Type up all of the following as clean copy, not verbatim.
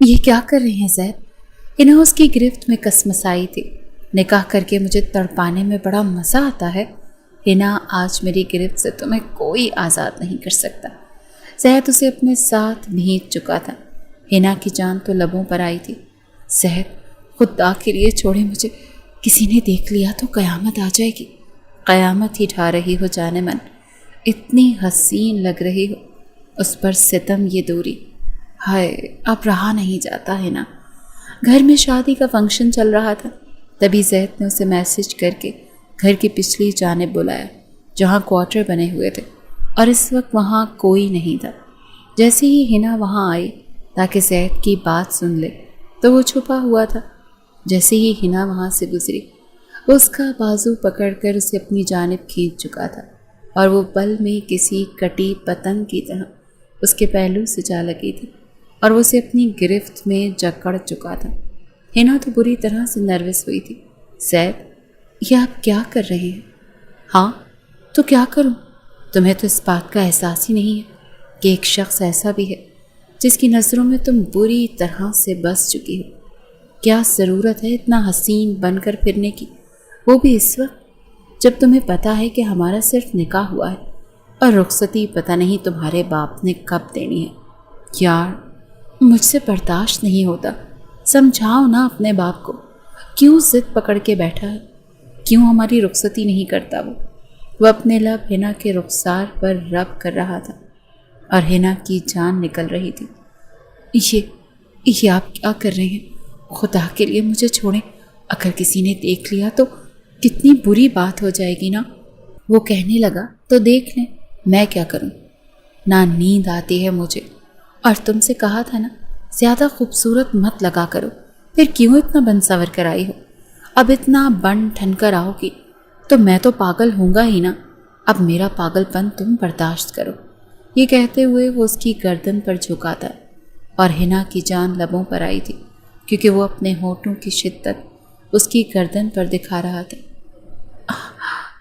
یہ کیا کر رہے ہیں زید؟ انہیں اس کی گرفت میں کسمسائی تھی۔ نکاح کر کے مجھے تڑپانے میں بڑا مزہ آتا ہے۔ ہنا آج میری گرفت سے تمہیں کوئی آزاد نہیں کر سکتا۔ زید اسے اپنے ساتھ بھینچ چکا تھا۔ ہنا کی جان تو لبوں پر آئی تھی۔ زید خدا کے لیے چھوڑے مجھے، کسی نے دیکھ لیا تو قیامت آ جائے گی۔ قیامت ہی ڈھا رہی ہو جانے من، اتنی حسین لگ رہی ہو، اس پر ستم یہ دوری۔ ہائے اب رہا نہیں جاتا ہے نا۔ گھر میں شادی کا فنکشن چل رہا تھا، تبھی زید نے اسے میسج کر کے گھر کی پچھلی جانب بلایا جہاں کوارٹر بنے ہوئے تھے، اور اس وقت وہاں کوئی نہیں تھا۔ جیسے ہی ہنا وہاں آئی تاکہ زید کی بات سن لے تو وہ چھپا ہوا تھا۔ جیسے ہی ہنا وہاں سے گزری، اس کا بازو پکڑ کر اسے اپنی جانب کھینچ چکا تھا، اور وہ پل میں کسی کٹی پتنگ کی طرح اس کے پہلو سے جا لگی تھی اور وہ اسے اپنی گرفت میں جکڑ چکا تھا۔ ہنا تو بری طرح سے نروس ہوئی تھی۔ زید یہ آپ کیا کر رہے ہیں؟ ہاں تو کیا کروں؟ تمہیں تو اس بات کا احساس ہی نہیں ہے کہ ایک شخص ایسا بھی ہے جس کی نظروں میں تم بری طرح سے بس چکی ہو۔ کیا ضرورت ہے اتنا حسین بن کر پھرنے کی، وہ بھی اس وقت جب تمہیں پتہ ہے کہ ہمارا صرف نکاح ہوا ہے اور رخصتی پتہ نہیں تمہارے باپ نے کب دینی ہے۔ یار مجھ سے برداشت نہیں ہوتا، سمجھاؤ نا اپنے باپ کو، کیوں ضد پکڑ کے بیٹھا ہے؟ کیوں ہماری رخصتی نہیں کرتا؟ وہ اپنے لب ہنا کے رخسار پر رب کر رہا تھا اور ہنا کی جان نکل رہی تھی۔ یہ آپ کیا کر رہے ہیں؟ خدا کے لیے مجھے چھوڑیں، اگر کسی نے دیکھ لیا تو کتنی بری بات ہو جائے گی نا۔ وہ کہنے لگا تو دیکھ لیں، میں کیا کروں؟ نہ نیند آتی ہے مجھے، اور تم سے کہا تھا نا زیادہ خوبصورت مت لگا کرو، پھر کیوں اتنا بن سور کر آئی ہو؟ اب اتنا بن ٹھن کر آؤ گی تو میں تو پاگل ہوں گا ہی نا۔ اب میرا پاگل پن تم برداشت کرو۔ یہ کہتے ہوئے وہ اس کی گردن پر جھکا تھا اور ہنا کی جان لبوں پر آئی تھی کیونکہ وہ اپنے ہونٹوں کی شدت اس کی گردن پر دکھا رہا تھا۔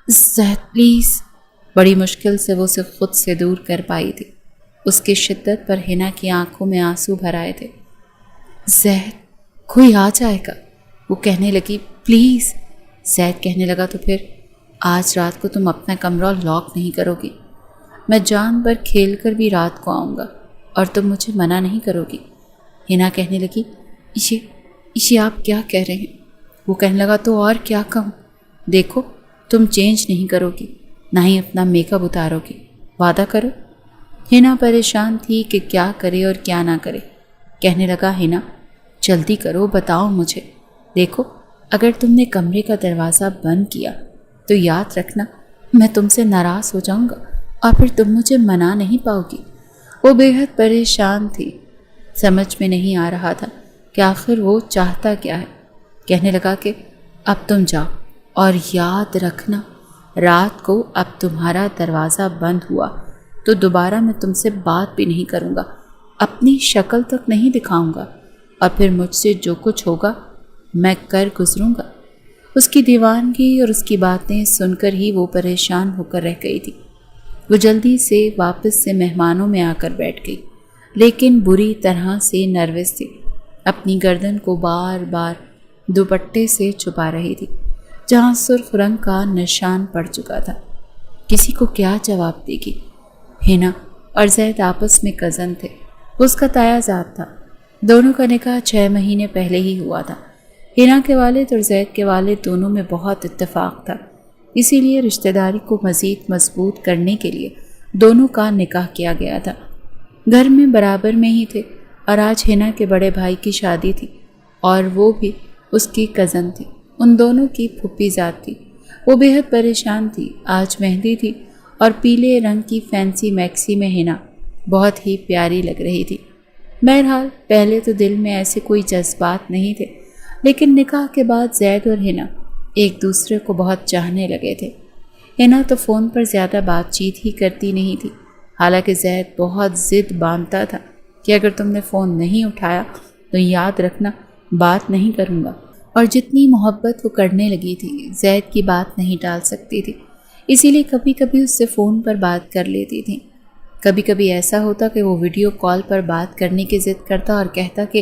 زید پلیز، بڑی مشکل سے وہ اسے خود سے دور کر پائی تھی۔ اس کی شدت پر ہنا کی آنکھوں میں آنسو بھر آئے تھے۔ زید کوئی آ جائے گا، وہ کہنے لگی، پلیز۔ زید کہنے لگا تو پھر آج رات کو تم اپنا کمرہ لاک نہیں کرو گی؟ میں جان بھر کھیل کر بھی رات کو آؤں گا اور تم مجھے منع نہیں کرو گی؟ ہنا کہنے لگی، یہ آپ کیا کہہ رہے ہیں؟ وہ کہنے لگا تو اور کیا کہوں؟ دیکھو تم چینج نہیں کرو گی، نہ ہی اپنا میک اپ اتارو گی، وعدہ کرو۔ ہنا پریشان تھی کہ کیا کرے اور کیا نہ کرے۔ کہنے لگا، ہنا جلدی کرو، بتاؤ مجھے۔ دیکھو اگر تم نے کمرے کا دروازہ بند کیا تو یاد رکھنا میں تم سے ناراض ہو جاؤں گا اور پھر تم مجھے منا نہیں پاؤ گی۔ وہ بے حد پریشان تھی، سمجھ میں نہیں آ رہا تھا کہ آخر وہ چاہتا کیا ہے۔ کہنے لگا کہ اب تم جاؤ اور یاد رکھنا رات کو اب تمہارا دروازہ بند ہوا تو دوبارہ میں تم سے بات بھی نہیں کروں گا، اپنی شکل تک نہیں دکھاؤں گا، اور پھر مجھ سے جو کچھ ہوگا میں کر گزروں گا۔ اس کی دیوانگی اور اس کی باتیں سن کر ہی وہ پریشان ہو کر رہ گئی تھی۔ وہ جلدی سے واپس سے مہمانوں میں آ کر بیٹھ گئی، لیکن بری طرح سے نروس تھی۔ اپنی گردن کو بار بار دوپٹے سے چھپا رہی تھی جہاں سرخ رنگ کا نشان پڑ چکا تھا۔ کسی کو کیا جواب دے گی؟ ہنا اور زید آپس میں کزن تھے، اس کا تایا زاد تھا۔ دونوں کا نکاح 6 مہینے پہلے ہی ہوا تھا۔ ہنا کے والد اور زید کے والد دونوں میں بہت اتفاق تھا، اسی لیے رشتہ داری کو مزید مضبوط کرنے کے لیے دونوں کا نکاح کیا گیا تھا۔ گھر میں برابر میں ہی تھے، اور آج ہنا کے بڑے بھائی کی شادی تھی اور وہ بھی اس کی کزن تھی، ان دونوں کی پھوپھی ذات تھی۔ وہ بے حد پریشان تھی۔ آج مہندی تھی اور پیلے رنگ کی فینسی میکسی میں ہنا بہت ہی پیاری لگ رہی تھی۔ بہرحال پہلے تو دل میں ایسے کوئی جذبات نہیں تھے، لیکن نکاح کے بعد زید اور ہنا ایک دوسرے کو بہت چاہنے لگے تھے۔ ہنا تو فون پر زیادہ بات چیت ہی کرتی نہیں تھی، حالانکہ زید بہت ضد باندھتا تھا کہ اگر تم نے فون نہیں اٹھایا تو یاد رکھنا بات نہیں کروں گا، اور جتنی محبت وہ کرنے لگی تھی زید کی بات نہیں ٹال سکتی تھی، اسی لیے کبھی کبھی اس سے فون پر بات کر لیتی تھی۔ کبھی کبھی ایسا ہوتا کہ وہ ویڈیو کال پر بات کرنے کی ضد کرتا اور کہتا کہ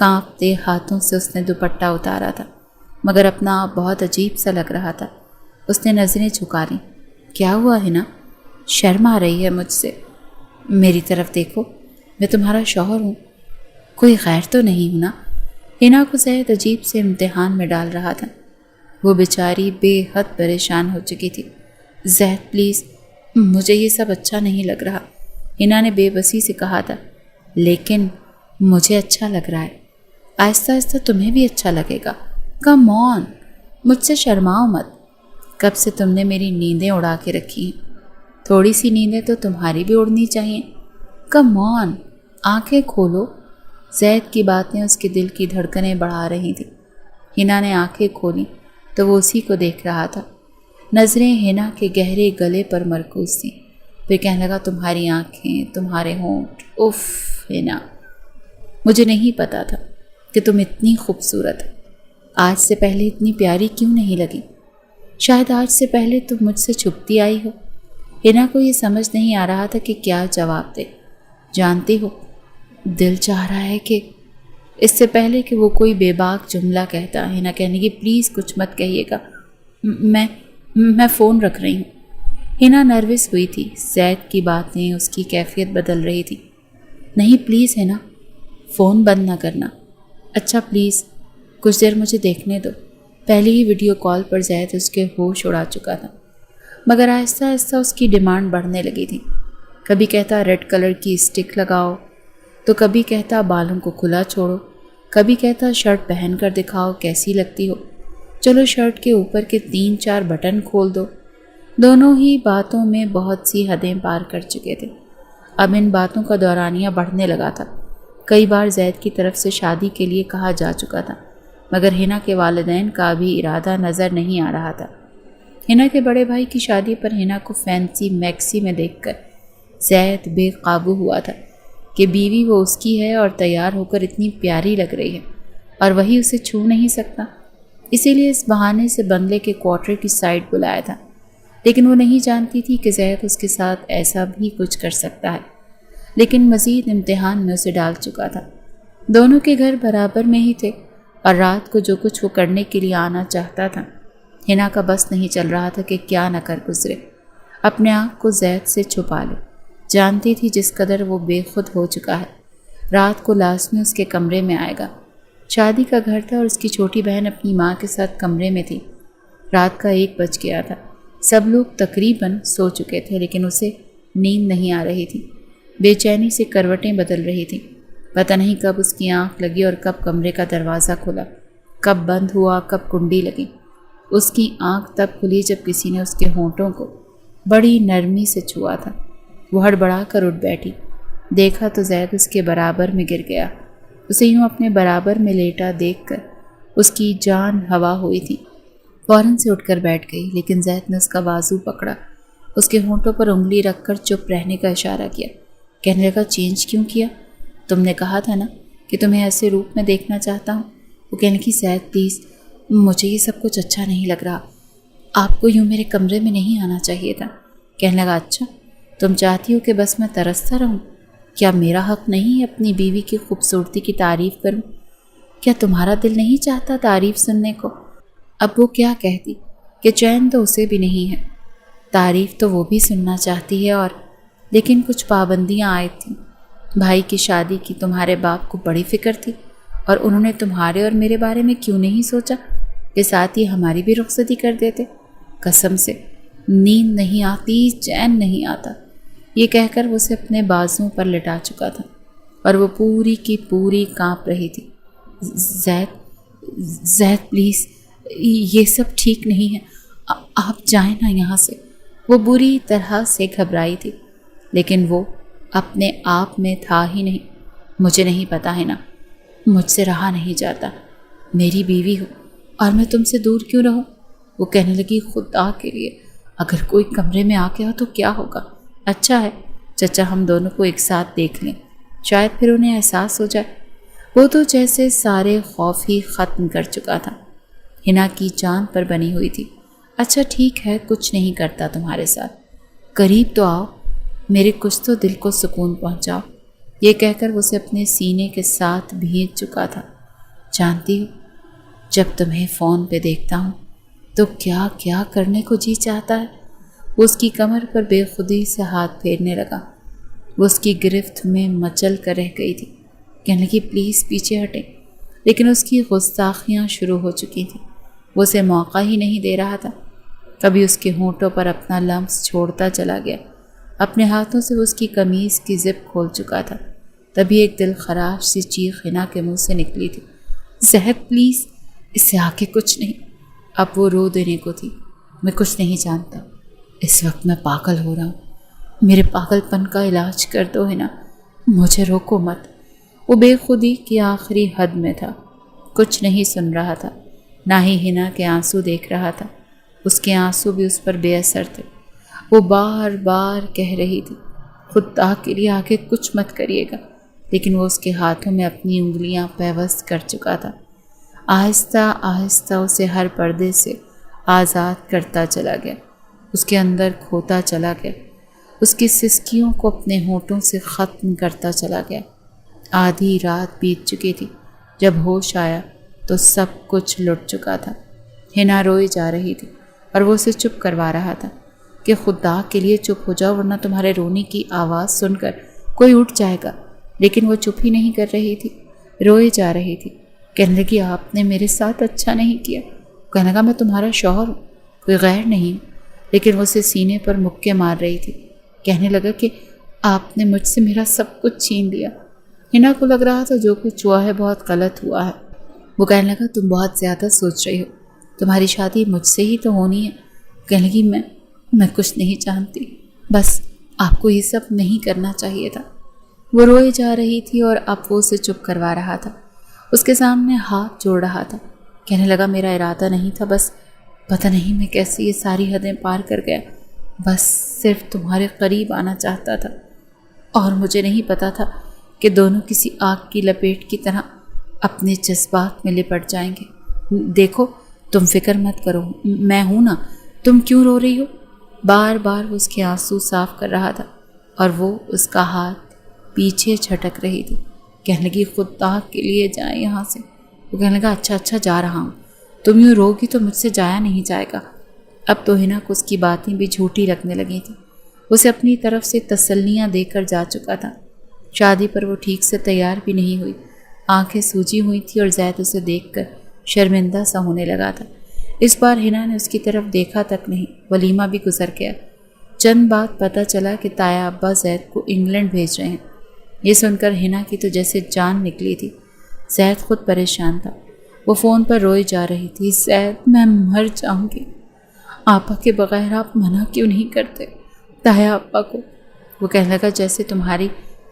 کانپتے ہاتھوں سے اس نے دوپٹہ اتارا تھا، مگر اپنا آپ بہت عجیب سا لگ رہا تھا۔ اس نے نظریں جھکا لیں۔ کیا ہوا ہے نا؟ شرم آ رہی ہے مجھ سے؟ میری طرف دیکھو، میں تمہارا شوہر ہوں، کوئی غیر تو نہیں ہوں نا؟ ہنا کو زید عجیب سے امتحان میں ڈال رہا تھا۔ وہ بیچاری بے حد پریشان ہو چکی تھی۔ زید پلیز، مجھے یہ سب اچھا نہیں لگ رہا، ہنا نے بے بسی سے کہا تھا۔ لیکن مجھے اچھا لگ رہا ہے، آہستہ آہستہ تمہیں بھی اچھا لگے گا۔ کم آن، مجھ سے شرماؤ مت۔ کب سے تم نے میری نیندیں اڑا کے رکھی ہیں، تھوڑی سی نیندیں تو تمہاری بھی اڑنی چاہیے۔ کم آن، آنکھیں کھولو۔ زید کی باتیں اس کے دل کی دھڑکنیں بڑھا رہی تھیں۔ ہنا نے آنکھیں کھولیں تو وہ اسی کو دیکھ رہا تھا۔ نظریں ہنا کے گہرے گلے پر مرکوز تھیں۔ پھر کہنے لگا، تمہاری آنکھیں، تمہارے ہونٹ، اف ہنا، مجھے نہیں پتا تھا کہ تم اتنی خوبصورت ہے۔ آج سے پہلے اتنی پیاری کیوں نہیں لگی؟ شاید آج سے پہلے تم مجھ سے چھپتی آئی ہو۔ ہنا کو یہ سمجھ نہیں آ رہا تھا کہ کیا جواب دے۔ جانتی ہو، دل چاہ رہا ہے کہ اس سے پہلے کہ وہ کوئی بے باک جملہ کہتا، ہنا کہنے کی، پلیز کچھ مت کہیے گا، میں فون رکھ رہی ہوں۔ ہنا نروس ہوئی تھی۔ زید کی باتیں اس کی کیفیت بدل رہی تھی۔ نہیں پلیز ہنا، فون بند نہ کرنا۔ اچھا پلیز کچھ دیر مجھے دیکھنے دو۔ پہلی ہی ویڈیو کال پر زید اس کے ہوش اڑا چکا تھا، مگر آہستہ آہستہ اس کی ڈیمانڈ بڑھنے لگی تھی۔ کبھی کہتا ریڈ کلر کی اسٹک لگاؤ، تو کبھی کہتا بالوں کو کھلا چھوڑو، کبھی کہتا شرٹ پہن کر دکھاؤ کیسی لگتی ہو، چلو شرٹ کے اوپر کے 3-4 بٹن کھول دو۔ دونوں ہی باتوں میں بہت سی حدیں پار کر چکے تھے۔ اب ان باتوں کا دورانیہ بڑھنے لگا تھا۔ کئی بار زید کی طرف سے شادی کے لیے کہا جا چکا تھا، مگر ہنا کے والدین کا بھی ارادہ نظر نہیں آ رہا تھا۔ ہنا کے بڑے بھائی کی شادی پر ہنا کو فینسی میکسی میں دیکھ کر زید بے قابو ہوا تھا کہ بیوی وہ اس کی ہے اور تیار ہو کر اتنی پیاری لگ رہی ہے، اور وہی اسے چھو نہیں سکتا۔ اسی لیے اس بہانے سے بنگلے کے کوارٹر کی سائڈ بلایا تھا، لیکن وہ نہیں جانتی تھی کہ زید اس کے ساتھ ایسا بھی کچھ کر سکتا ہے۔ لیکن مزید امتحان میں اسے ڈال چکا تھا۔ دونوں کے گھر برابر میں ہی تھے، اور رات کو جو کچھ وہ کرنے کے لیے آنا چاہتا تھا، ہنا کا بس نہیں چل رہا تھا کہ کیا نہ کر گزرے۔ اپنے آپ کو زید سے چھپا لے۔ جانتی تھی جس قدر وہ بے خود ہو چکا ہے، رات کو لازمی اس کے کمرے میں آئے گا۔ شادی کا گھر تھا اور اس کی چھوٹی بہن اپنی ماں کے ساتھ کمرے میں تھی۔ رات کا 1 بج گیا تھا۔ سب لوگ تقریباً سو چکے تھے، لیکن اسے نیند نہیں آ رہی تھی۔ بے چینی سے کروٹیں بدل رہی تھی۔ پتہ نہیں کب اس کی آنکھ لگی اور کب کمرے کا دروازہ کھلا، کب بند ہوا، کب کنڈی لگی۔ اس کی آنکھ تب کھلی جب کسی نے اس کے ہونٹوں کو بڑی نرمی سے چھوا تھا۔ وہ ہڑبڑا کر اٹھ بیٹھی۔ دیکھا تو زید اس کے برابر میں گر گیا۔ اسے یوں اپنے برابر میں لیٹا دیکھ کر اس کی جان ہوا ہوئی تھی۔ فوراً سے اٹھ کر بیٹھ گئی، لیکن زید نے اس کا بازو پکڑا، اس کے ہونٹوں پر انگلی رکھ کر چپ رہنے کا اشارہ کیا۔ کہنے لگا، چینج کیوں کیا؟ تم نے کہا تھا نا کہ تمہیں ایسے روپ میں دیکھنا چاہتا ہوں۔ وہ کہنے کی، زید پلیز، مجھے یہ سب کچھ اچھا نہیں لگ رہا، آپ کو یوں میرے کمرے میں نہیں آنا چاہیے تھا۔ کہنے لگا، اچھا تم چاہتی ہو کہ بس میں ترستا رہوں؟ کیا میرا حق نہیں ہے اپنی بیوی کی خوبصورتی کی تعریف کروں؟ کیا تمہارا دل نہیں چاہتا تعریف سننے کو؟ اب وہ کیا کہتی کہ چین تو اسے بھی نہیں ہے، تعریف تو وہ بھی سننا چاہتی ہے، اور لیکن کچھ پابندیاں عائد تھیں۔ بھائی کی شادی کی تمہارے باپ کو بڑی فکر تھی، اور انہوں نے تمہارے اور میرے بارے میں کیوں نہیں سوچا کہ ساتھ ہی ہماری بھی رخصتی کر دیتے؟ قسم سے نیند نہیں آتی، چین نہیں آتا، یہ کہہ کر وہ اسے اپنے بازوں پر لٹا چکا تھا، اور وہ پوری کی پوری کانپ رہی تھی۔ زید پلیز، یہ سب ٹھیک نہیں ہے، آپ جائیں نا یہاں سے۔ وہ بری طرح سے گھبرائی تھی، لیکن وہ اپنے آپ میں تھا ہی نہیں۔ مجھے نہیں پتا ہے نا، مجھ سے رہا نہیں جاتا، میری بیوی ہو اور میں تم سے دور کیوں رہوں؟ وہ کہنے لگی، خدا کے لیے اگر کوئی کمرے میں آ گیا تو کیا ہوگا؟ اچھا ہے چچا، ہم دونوں کو ایک ساتھ دیکھ لیں، شاید پھر انہیں احساس ہو جائے۔ وہ تو جیسے سارے خوف ہی ختم کر چکا تھا، ہنا کی جان پر بنی ہوئی تھی۔ اچھا ٹھیک ہے، کچھ نہیں کرتا تمہارے ساتھ، قریب تو آؤ، میرے کچھ تو دل کو سکون پہنچاؤ۔ یہ کہہ کر وہ اسے اپنے سینے کے ساتھ بھینچ چکا تھا۔ جانتی ہو، جب تمہیں فون پہ دیکھتا ہوں تو کیا کیا کرنے کو جی چاہتا ہے۔ وہ اس کی کمر پر بے خودی سے ہاتھ پھیرنے لگا۔ وہ اس کی گرفت میں مچل کر رہ گئی تھی۔ کہنے لگی پلیز پیچھے ہٹیں، لیکن اس کی گستاخیاں شروع ہو چکی تھیں۔ وہ اسے موقع ہی نہیں دے رہا تھا۔ کبھی اس کے ہونٹوں پر اپنا لمس چھوڑتا چلا گیا۔ اپنے ہاتھوں سے وہ اس کی قمیض کی زپ کھول چکا تھا۔ تبھی ایک دل خراش سی چیخ حنا کے منہ سے نکلی تھی، زہد پلیز، اس سے آگے کچھ نہیں۔ اب وہ رو دینے کو تھی۔ میں کچھ نہیں جانتا، اس وقت میں پاگل ہو رہا ہوں، میرے پاگل پن کا علاج کر دو حنا، مجھے روکو مت۔ وہ بے خودی کی آخری حد میں تھا، کچھ نہیں سن رہا تھا، نہ ہی حنا کے آنسو دیکھ رہا تھا۔ اس کے آنسو بھی اس پر بے اثر تھے۔ وہ بار بار کہہ رہی تھی خدا کے لیے آگے کچھ مت کریے گا، لیکن وہ اس کے ہاتھوں میں اپنی انگلیاں پیوست کر چکا تھا۔ آہستہ آہستہ اسے ہر پردے سے آزاد کرتا چلا گیا، اس کے اندر کھوتا چلا گیا، اس کی سسکیوں کو اپنے ہونٹوں سے ختم کرتا چلا گیا۔ آدھی رات بیت چکی تھی۔ جب ہوش آیا تو سب کچھ لٹ چکا تھا۔ حنا روئی جا رہی تھی اور وہ اسے چپ کروا رہا تھا کہ خدا کے لیے چپ ہو جاؤ ورنہ تمہارے رونے کی آواز سن کر کوئی اٹھ جائے گا۔ لیکن وہ چپ ہی نہیں کر رہی تھی، روئی جا رہی تھی۔ کہنے لگی آپ نے میرے ساتھ اچھا نہیں کیا۔ کہنے لگا میں تمہارا شوہر ہوں، کوئی غیر نہیں، لیکن وہ اسے سینے پر مکے مار رہی تھی۔ کہنے لگا کہ آپ نے مجھ سے میرا سب کچھ چھین لیا۔ حنا کو لگ رہا تھا جو کچھ ہوا ہے بہت غلط ہوا ہے۔ وہ کہنے لگا تم بہت زیادہ سوچ رہی ہو، تمہاری شادی مجھ سے ہی تو ہونی ہے۔ کہنے لگی میں کچھ نہیں جانتی، بس آپ کو یہ سب نہیں کرنا چاہیے تھا۔ وہ روئی جا رہی تھی اور اب وہ اسے چپ کروا رہا تھا، اس کے سامنے ہاتھ جوڑ رہا تھا۔ کہنے لگا میرا ارادہ نہیں تھا، بس پتہ نہیں میں کیسے یہ ساری حدیں پار کر گیا، بس صرف تمہارے قریب آنا چاہتا تھا، اور مجھے نہیں پتا تھا کہ دونوں کسی آگ کی لپیٹ کی طرح اپنے جذبات میں لپٹ جائیں گے۔ دیکھو تم فکر مت کرو، میں ہوں نا، تم کیوں رو رہی ہو؟ بار بار وہ اس کے آنسو صاف کر رہا تھا اور وہ اس کا ہاتھ پیچھے جھٹک رہی تھی۔ کہنے لگی خدا کے لیے جائیں یہاں سے۔ وہ کہنے لگا اچھا جا رہا ہوں، تم یوں روگی تو مجھ سے جایا نہیں جائے گا۔ اب تو حنا کو اس کی باتیں بھی جھوٹی لگنے لگی تھیں۔ اسے اپنی طرف سے تسلیاں دے کر جا چکا تھا۔ شادی پر وہ ٹھیک سے تیار بھی نہیں ہوئی، آنکھیں سوجی ہوئی تھی اور زید اسے دیکھ کر شرمندہ سا ہونے لگا تھا۔ اس بار حنا نے اس کی طرف دیکھا تک نہیں۔ ولیمہ بھی گزر گیا۔ چند بعد پتہ چلا کہ تایا ابا زید کو انگلینڈ بھیج رہے ہیں۔ یہ سن کر حنا کی تو جیسے جان نکلی تھی۔ زید خود پریشان تھا، وہ فون پر روئی جا رہی تھی، زید میں مر جاؤں گی، آپا کے بغیر آپ منع کیوں نہیں کرتے تایا ابا کو؟ وہ کہنے لگا جیسے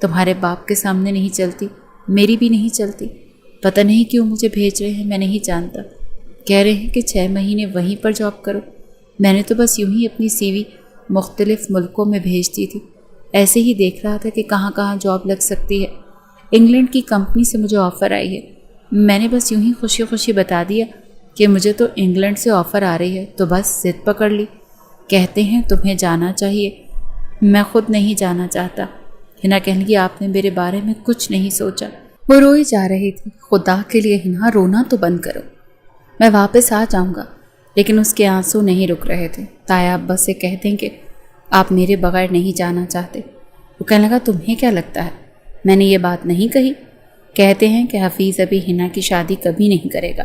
تمہارے باپ کے سامنے نہیں چلتی، میری بھی نہیں چلتی۔ پتہ نہیں کیوں مجھے بھیج رہے ہیں، میں نہیں جانتا۔ کہہ رہے ہیں کہ 6 مہینے وہیں پر جاب کرو۔ میں نے تو بس یوں ہی اپنی سی وی مختلف ملکوں میں بھیج دی تھی، ایسے ہی دیکھ رہا تھا کہ کہاں کہاں جاب لگ سکتی ہے۔ انگلینڈ کی کمپنی سے مجھے آفر آئی ہے، میں نے بس یوں ہی خوشی خوشی بتا دیا کہ مجھے تو انگلینڈ سے آفر آ رہی ہے، تو بس ضد پکڑ لی۔ کہتے ہیں تمہیں جانا چاہیے، میں خود نہیں جانا چاہتا۔ حنا کہنے لگی آپ نے میرے بارے میں کچھ نہیں سوچا۔ وہ روئی جا رہی تھی۔ خدا کے لیے حنا رونا تو بند کرو، میں واپس آ جاؤں گا۔ لیکن اس کے آنسو نہیں رک رہے تھے۔ تایا ابا سے کہہ دیں کہ آپ میرے بغیر نہیں جانا چاہتے۔ وہ کہنے لگا تمہیں کیا لگتا ہے میں نے یہ بات نہیں کہی؟ کہتے ہیں کہ حفیظ ابھی حنا کی شادی کبھی نہیں کرے گا،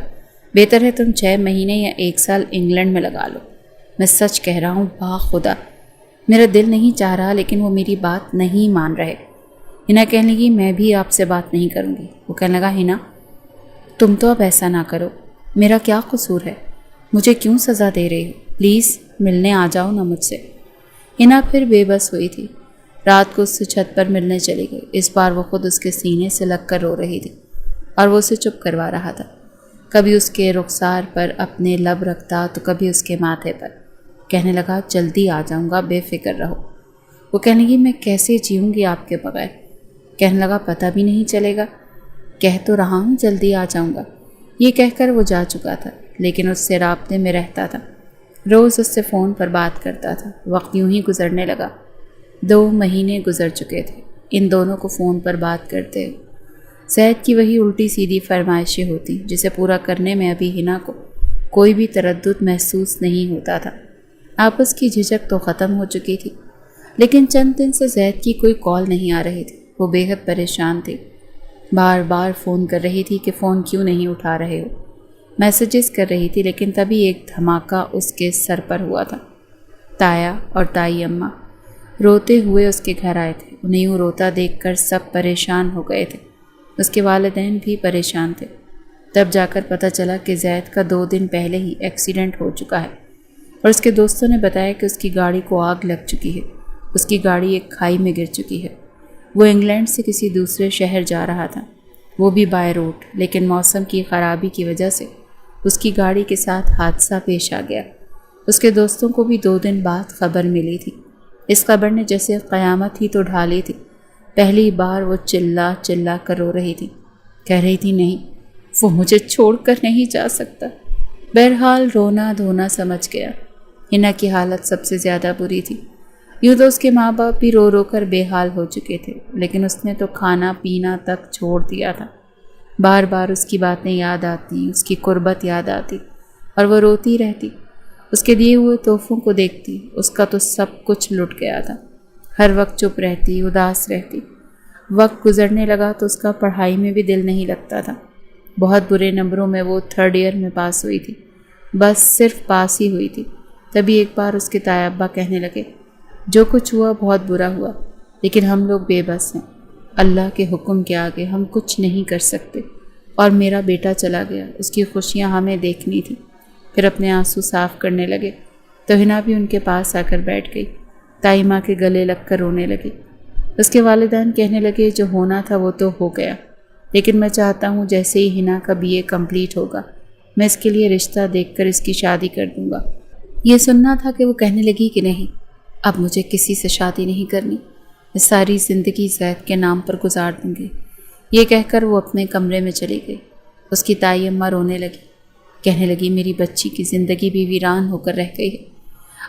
بہتر ہے تم 6 مہینے یا 1 سال انگلینڈ میں لگا لو۔ میں سچ کہہ رہا ہوں، با خدا میرا دل نہیں چاہ رہا، لیکن وہ میری بات نہیں مان رہے۔ حنا کہنے لگی میں بھی آپ سے بات نہیں کروں گی۔ وہ کہنے لگا حنا تم تو اب ایسا نہ کرو، میرا کیا قصور ہے، مجھے کیوں سزا دے رہی ہو؟ پلیز ملنے آ جاؤ نا مجھ سے۔ حنا پھر بے بس ہوئی تھی۔ رات کو اس سے چھت پر ملنے چلی گئی۔ اس بار وہ خود اس کے سینے سے لگ کر رو رہی تھی اور وہ اسے چپ کروا رہا تھا۔ کبھی اس کے رخسار پر اپنے لب رکھتا تو کبھی اس کے ماتھے پر۔ کہنے لگا جلدی آ جاؤں گا، بے فکر رہو۔ وہ کہنے لگی میں کیسے جیوں گی آپ کے بغیر؟ کہنے لگا پتہ بھی نہیں چلے گا، کہہ تو رہا ہوں جلدی آ جاؤں گا۔ یہ کہہ کر وہ جا چکا تھا، لیکن اس سے رابطے میں رہتا تھا، روز اس سے فون پر بات کرتا تھا۔ وقت یوں ہی گزرنے لگا۔ 2 مہینے گزر چکے تھے۔ ان دونوں کو فون پر بات کرتے. زید کی وہی الٹی سیدھی فرمائشیں ہوتی جسے پورا کرنے میں ابھی ہنا کو کوئی بھی تردد محسوس نہیں ہوتا تھا. آپس کی جھجک تو ختم ہو چکی تھی، لیکن چند دن سے زید کی کوئی کال نہیں آ رہی تھی. وہ بے حد پریشان تھی، بار بار فون کر رہی تھی کہ فون کیوں نہیں اٹھا رہے ہو. میسیجز کر رہی تھی، لیکن تبھی ایک دھماکہ اس کے سر پر ہوا تھا. تایا اور تائی اماں روتے ہوئے اس کے گھر آئے تھے. انہیں یوں روتا دیکھ کر سب پریشان ہو گئے تھے. اس کے والدین بھی پریشان تھے. تب جا کر پتہ چلا کہ زید کا 2 دن پہلے ہی ایکسیڈنٹ ہو چکا ہے، اور اس کے دوستوں نے بتایا کہ اس کی گاڑی کو آگ لگ چکی ہے. اس کی گاڑی ایک کھائی میں گر چکی ہے. وہ انگلینڈ سے کسی دوسرے شہر جا رہا تھا، وہ بھی بائی روڈ، لیکن موسم کی خرابی کی وجہ سے اس کی گاڑی کے ساتھ حادثہ پیش آ گیا. اس کے دوستوں کو بھی 2 دن بعد خبر ملی تھی. اس خبر نے جیسے قیامت ہی تو ڈھالی تھی. پہلی بار وہ چلا چلا کر رو رہی تھی. کہہ رہی تھی نہیں، وہ مجھے چھوڑ کر نہیں جا سکتا. بہرحال رونا دھونا سمجھ گیا. ہنا کی حالت سب سے زیادہ بری تھی. یوں تو اس کے ماں باپ بھی رو رو کر بے حال ہو چکے تھے، لیکن اس نے تو کھانا پینا تک چھوڑ دیا تھا. بار بار اس کی باتیں یاد آتی، اس کی قربت یاد آتی، اور وہ روتی رہتی. اس کے دیے ہوئے تحفوں کو دیکھتی. اس کا تو سب کچھ لٹ گیا تھا. ہر وقت چپ رہتی، اداس رہتی. وقت گزرنے لگا تو اس کا پڑھائی میں بھی دل نہیں لگتا تھا. بہت برے نمبروں میں وہ 3rd ایئر میں پاس ہوئی تھی، بس صرف پاس ہی ہوئی تھی. تبھی ایک بار اس کے تایا ابا کہنے لگے، جو کچھ ہوا بہت برا ہوا، لیکن ہم لوگ بے بس ہیں. اللہ کے حکم کے آگے ہم کچھ نہیں کر سکتے. اور میرا بیٹا چلا گیا، اس کی خوشیاں ہمیں دیکھنی تھی. پھر اپنے آنسو صاف کرنے لگے تو ہنا بھی ان کے پاس آ کر بیٹھ گئی. تائی ماں کے گلے لگ کر رونے لگی. اس کے والدین کہنے لگے، جو ہونا تھا وہ تو ہو گیا، لیکن میں چاہتا ہوں جیسے ہی ہنا کا BA کمپلیٹ ہوگا میں اس کے لیے رشتہ دیکھ کر اس کی شادی کر دوں گا. یہ سننا تھا کہ وہ کہنے لگی کہ نہیں، اب مجھے کسی سے شادی نہیں کرنی، میں ساری زندگی زید کے نام پر گزار دوں گی. یہ کہہ کر وہ اپنے کمرے میں چلی گئی. اس کی تائی اماں رونے لگی، کہنے لگی میری بچی کی زندگی بھی ویران ہو کر رہ گئی ہے.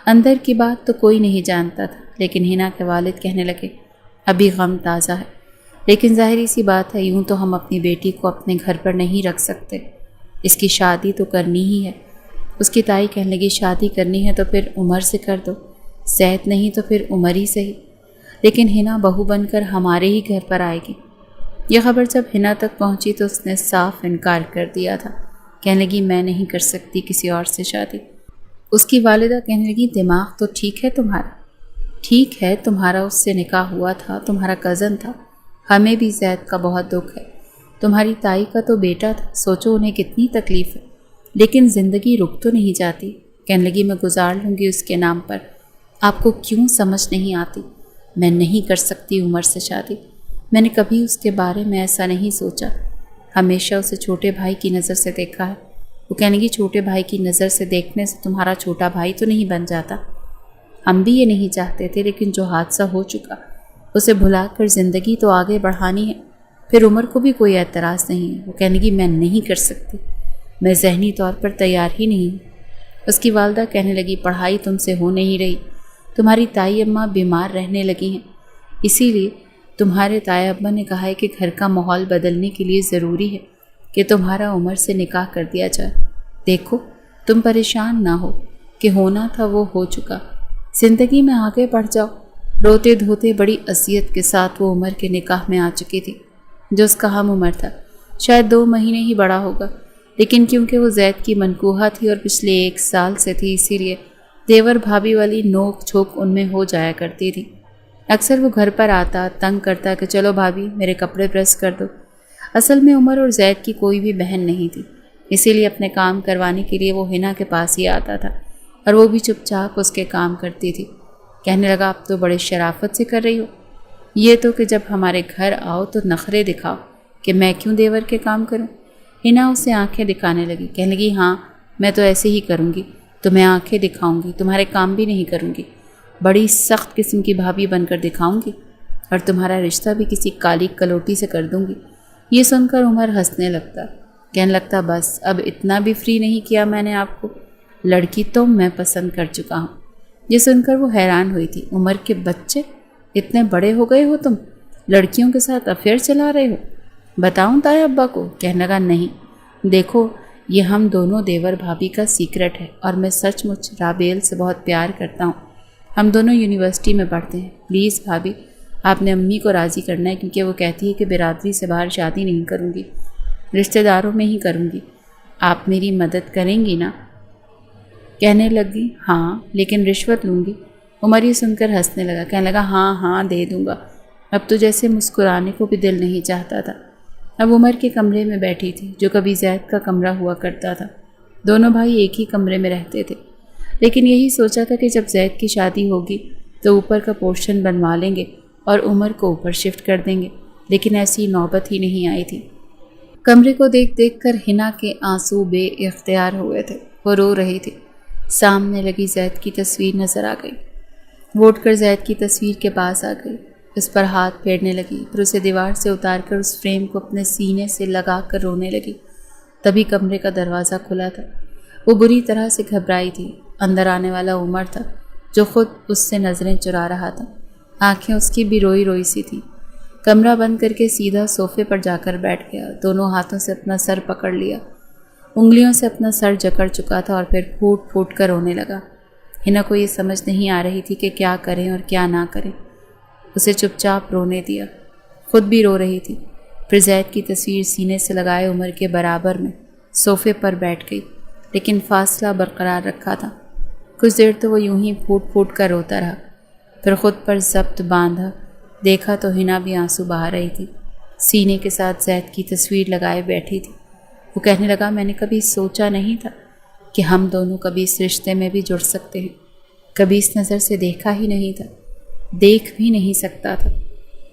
اندر کی بات تو کوئی نہیں جانتا تھا، لیکن ہنا کے والد کہنے لگے، ابھی غم تازہ ہے، لیکن ظاہری سی بات ہے، یوں تو ہم اپنی بیٹی کو اپنے گھر پر نہیں رکھ سکتے، اس کی شادی تو کرنی ہی ہے. اس کی تائی کہنے لگی، شادی کرنی ہے تو پھر عمر سے کر دو، زید نہیں تو پھر عمر ہی صحیح، لیکن ہنا بہو بن کر ہمارے ہی گھر پر آئے گی. یہ خبر جب ہنا تک پہنچی تو اس نے صاف انکار کر دیا تھا. کہنے لگی، میں نہیں کر سکتی کسی اور سے شادی. اس کی والدہ کہنے لگی، دماغ تو ٹھیک ہے تمہارا؟ ٹھیک ہے، تمہارا اس سے نکاح ہوا تھا، تمہارا کزن تھا، ہمیں بھی زید کا بہت دکھ ہے. تمہاری تائی کا تو بیٹا تھا، سوچو انہیں کتنی تکلیف ہے، لیکن زندگی رک تو نہیں جاتی. کہنے لگی، میں گزار لوں گی اس کے نام پر. آپ کو کیوں سمجھ نہیں آتی؟ میں نہیں کر سکتی عمر سے شادی. میں نے کبھی اس کے بارے میں ایسا نہیں سوچا، ہمیشہ اسے چھوٹے بھائی کی نظر سے دیکھا ہے. وہ کہنے لگی، چھوٹے بھائی کی نظر سے دیکھنے سے تمہارا چھوٹا بھائی تو نہیں بن جاتا. ہم بھی یہ نہیں چاہتے تھے، لیکن جو حادثہ ہو چکا اسے بھلا کر زندگی تو آگے بڑھانی ہے. پھر عمر کو بھی کوئی اعتراض نہیں ہے. وہ کہنے لگی، میں نہیں کر سکتی، میں ذہنی طور پر تیار ہی نہیں ہوں. اس کی والدہ کہنے لگی، پڑھائی تم سے ہو نہیں رہی، تمہاری تائی اماں بیمار رہنے لگی ہیں، اسی لیے تمہارے تایا ابا نے کہا ہے کہ گھر کا ماحول بدلنے کے لیے ضروری ہے کہ تمہارا عمر سے نکاح کر دیا جائے. دیکھو، تم پریشان نہ ہو، کہ ہونا تھا وہ ہو چکا، زندگی میں آگے بڑھ جاؤ. روتے دھوتے بڑی اذیت کے ساتھ وہ عمر کے نکاح میں آ چکی تھی، جو اس کا ہم عمر تھا. شاید 2 مہینے ہی بڑا ہوگا، لیکن کیونکہ وہ زید کی منکوحہ تھی اور پچھلے 1 سال سے تھی، اسی لیے دیور بھابھی والی نوک جھوک ان میں ہو جایا کرتی تھی. اکثر وہ گھر پر آتا، تنگ کرتا کہ چلو بھابھی میرے کپڑے پریس کر دو. اصل میں عمر اور زید کی کوئی بھی بہن نہیں تھی، اسی لیے اپنے کام کروانے کے لیے وہ ہنا کے پاس ہی آتا تھا، اور وہ بھی چپ چاپ اس کے کام کرتی تھی. کہنے لگا، اب تو بڑے شرافت سے کر رہی ہو، یہ تو کہ جب ہمارے گھر آؤ تو نخرے دکھاؤ کہ میں کیوں دیور کے کام کروں. ہنا اسے آنکھیں دکھانے لگی. کہنے لگی، ہاں میں تو ایسے ہی کروں گی، تو میں آنکھیں دکھاؤں گی، تمہارے کام بھی نہیں کروں گی، بڑی سخت قسم کی بھابھی بن کر دکھاؤں گی، اور تمہارا رشتہ بھی کسی کالی کلوٹی سے کر دوں گی. یہ سن کر عمر ہنسنے لگتا، کہنے لگتا، بس اب اتنا بھی فری نہیں کیا میں نے آپ کو، لڑکی تو میں پسند کر چکا ہوں. یہ سن کر وہ حیران ہوئی تھی. عمر کے بچے اتنے بڑے ہو گئے ہو تم؟ لڑکیوں کے ساتھ افیئر چلا رہے ہو؟ بتاؤں تائے ابا کو؟ کہنے لگا نہیں، دیکھو یہ ہم دونوں دیور بھابھی کا سیکرٹ ہے، اور میں سچ مچ رابیل سے بہت پیار کرتا ہوں۔ ہم دونوں یونیورسٹی میں پڑھتے ہیں۔ پلیز بھابھی، آپ نے امی کو راضی کرنا ہے، کیونکہ وہ کہتی ہے کہ برادری سے باہر شادی نہیں کروں گی، رشتہ داروں میں ہی کروں گی۔ آپ میری مدد کریں گی نا؟ کہنے لگی ہاں، لیکن رشوت لوں گی۔ عمر یہ سن کر ہنسنے لگا، کہنے لگا ہاں ہاں دے دوں گا۔ اب تو جیسے مسکرانے کو بھی دل نہیں چاہتا تھا۔ اب عمر کے کمرے میں بیٹھی تھی، جو کبھی زید کا کمرہ ہوا کرتا تھا۔ دونوں بھائی ایک ہی کمرے میں رہتے تھے، لیکن یہی سوچا تھا کہ جب زید کی شادی ہوگی تو اوپر کا پورشن بنوا لیں گے اور عمر کو اوپر شفٹ کر دیں گے، لیکن ایسی نوبت ہی نہیں آئی تھی۔ کمرے کو دیکھ دیکھ کر ہنا کے آنسو بے اختیار ہوئے تھے، وہ رو رہی تھی۔ سامنے لگی زید کی تصویر نظر آ گئی۔ وہ اٹھ کر زید کی تصویر کے پاس آ گئی، اس پر ہاتھ پھیرنے لگی، پھر اسے دیوار سے اتار کر اس فریم کو اپنے سینے سے لگا کر رونے لگی۔ تبھی کمرے کا دروازہ کھلا تھا۔ وہ بری طرح سے گھبرائی تھی۔ اندر آنے والا عمر تھا، جو خود اس سے نظریں چرا رہا تھا۔ آنکھیں اس کی بھی روئی روئی سی تھیں۔ کمرہ بند کر کے سیدھا صوفے پر جا کر بیٹھ گیا، دونوں ہاتھوں سے اپنا سر پکڑ لیا، انگلیوں سے اپنا سر جکڑ چکا تھا اور پھر پھوٹ پھوٹ کر رونے لگا۔ ہنا کو یہ سمجھ نہیں آ رہی تھی کہ کیا کریں اور کیا نہ کریں۔ اسے چپ چاپ رونے دیا، خود بھی رو رہی تھی۔ پھر زید کی تصویر سینے سے لگائے عمر کے برابر میں صوفے پر بیٹھ گئی، لیکن فاصلہ برقرار رکھا تھا۔ کچھ دیر تو وہ یوں ہی پھوٹ پھوٹ کر روتا رہا، پھر خود پر ضبط باندھا۔ دیکھا تو ہنا بھی آنسو بہا رہی تھی، سینے کے ساتھ زید کی تصویر لگائے بیٹھی تھی۔ وہ کہنے لگا میں نے کبھی سوچا نہیں تھا کہ ہم دونوں کبھی اس رشتے میں بھی جڑ سکتے ہیں، کبھی اس نظر سے دیکھا ہی نہیں تھا، دیکھ بھی نہیں سکتا تھا۔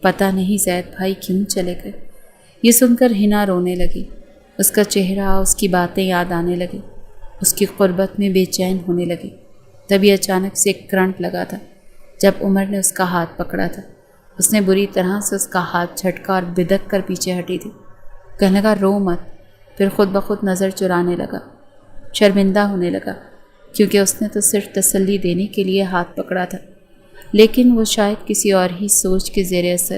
پتہ نہیں زید بھائی کیوں چلے گئے۔ یہ سن کر ہنا رونے لگی، اس کا چہرہ، اس کی باتیں یاد آنے لگی، اس کی قربت میں بے چین ہونے لگی۔ تبھی اچانک سے ایک کرنٹ لگا تھا جب عمر نے اس کا ہاتھ پکڑا تھا۔ اس نے بری طرح سے اس کا ہاتھ جھٹکا اور بدک کر پیچھے ہٹی تھی۔ کہنے لگا رو مت، پھر خود بخود نظر چرانے لگا، شرمندہ ہونے لگا، کیونکہ اس نے تو صرف تسلی دینے کے لیے ہاتھ پکڑا تھا، لیکن وہ شاید کسی اور ہی سوچ کے زیر اثر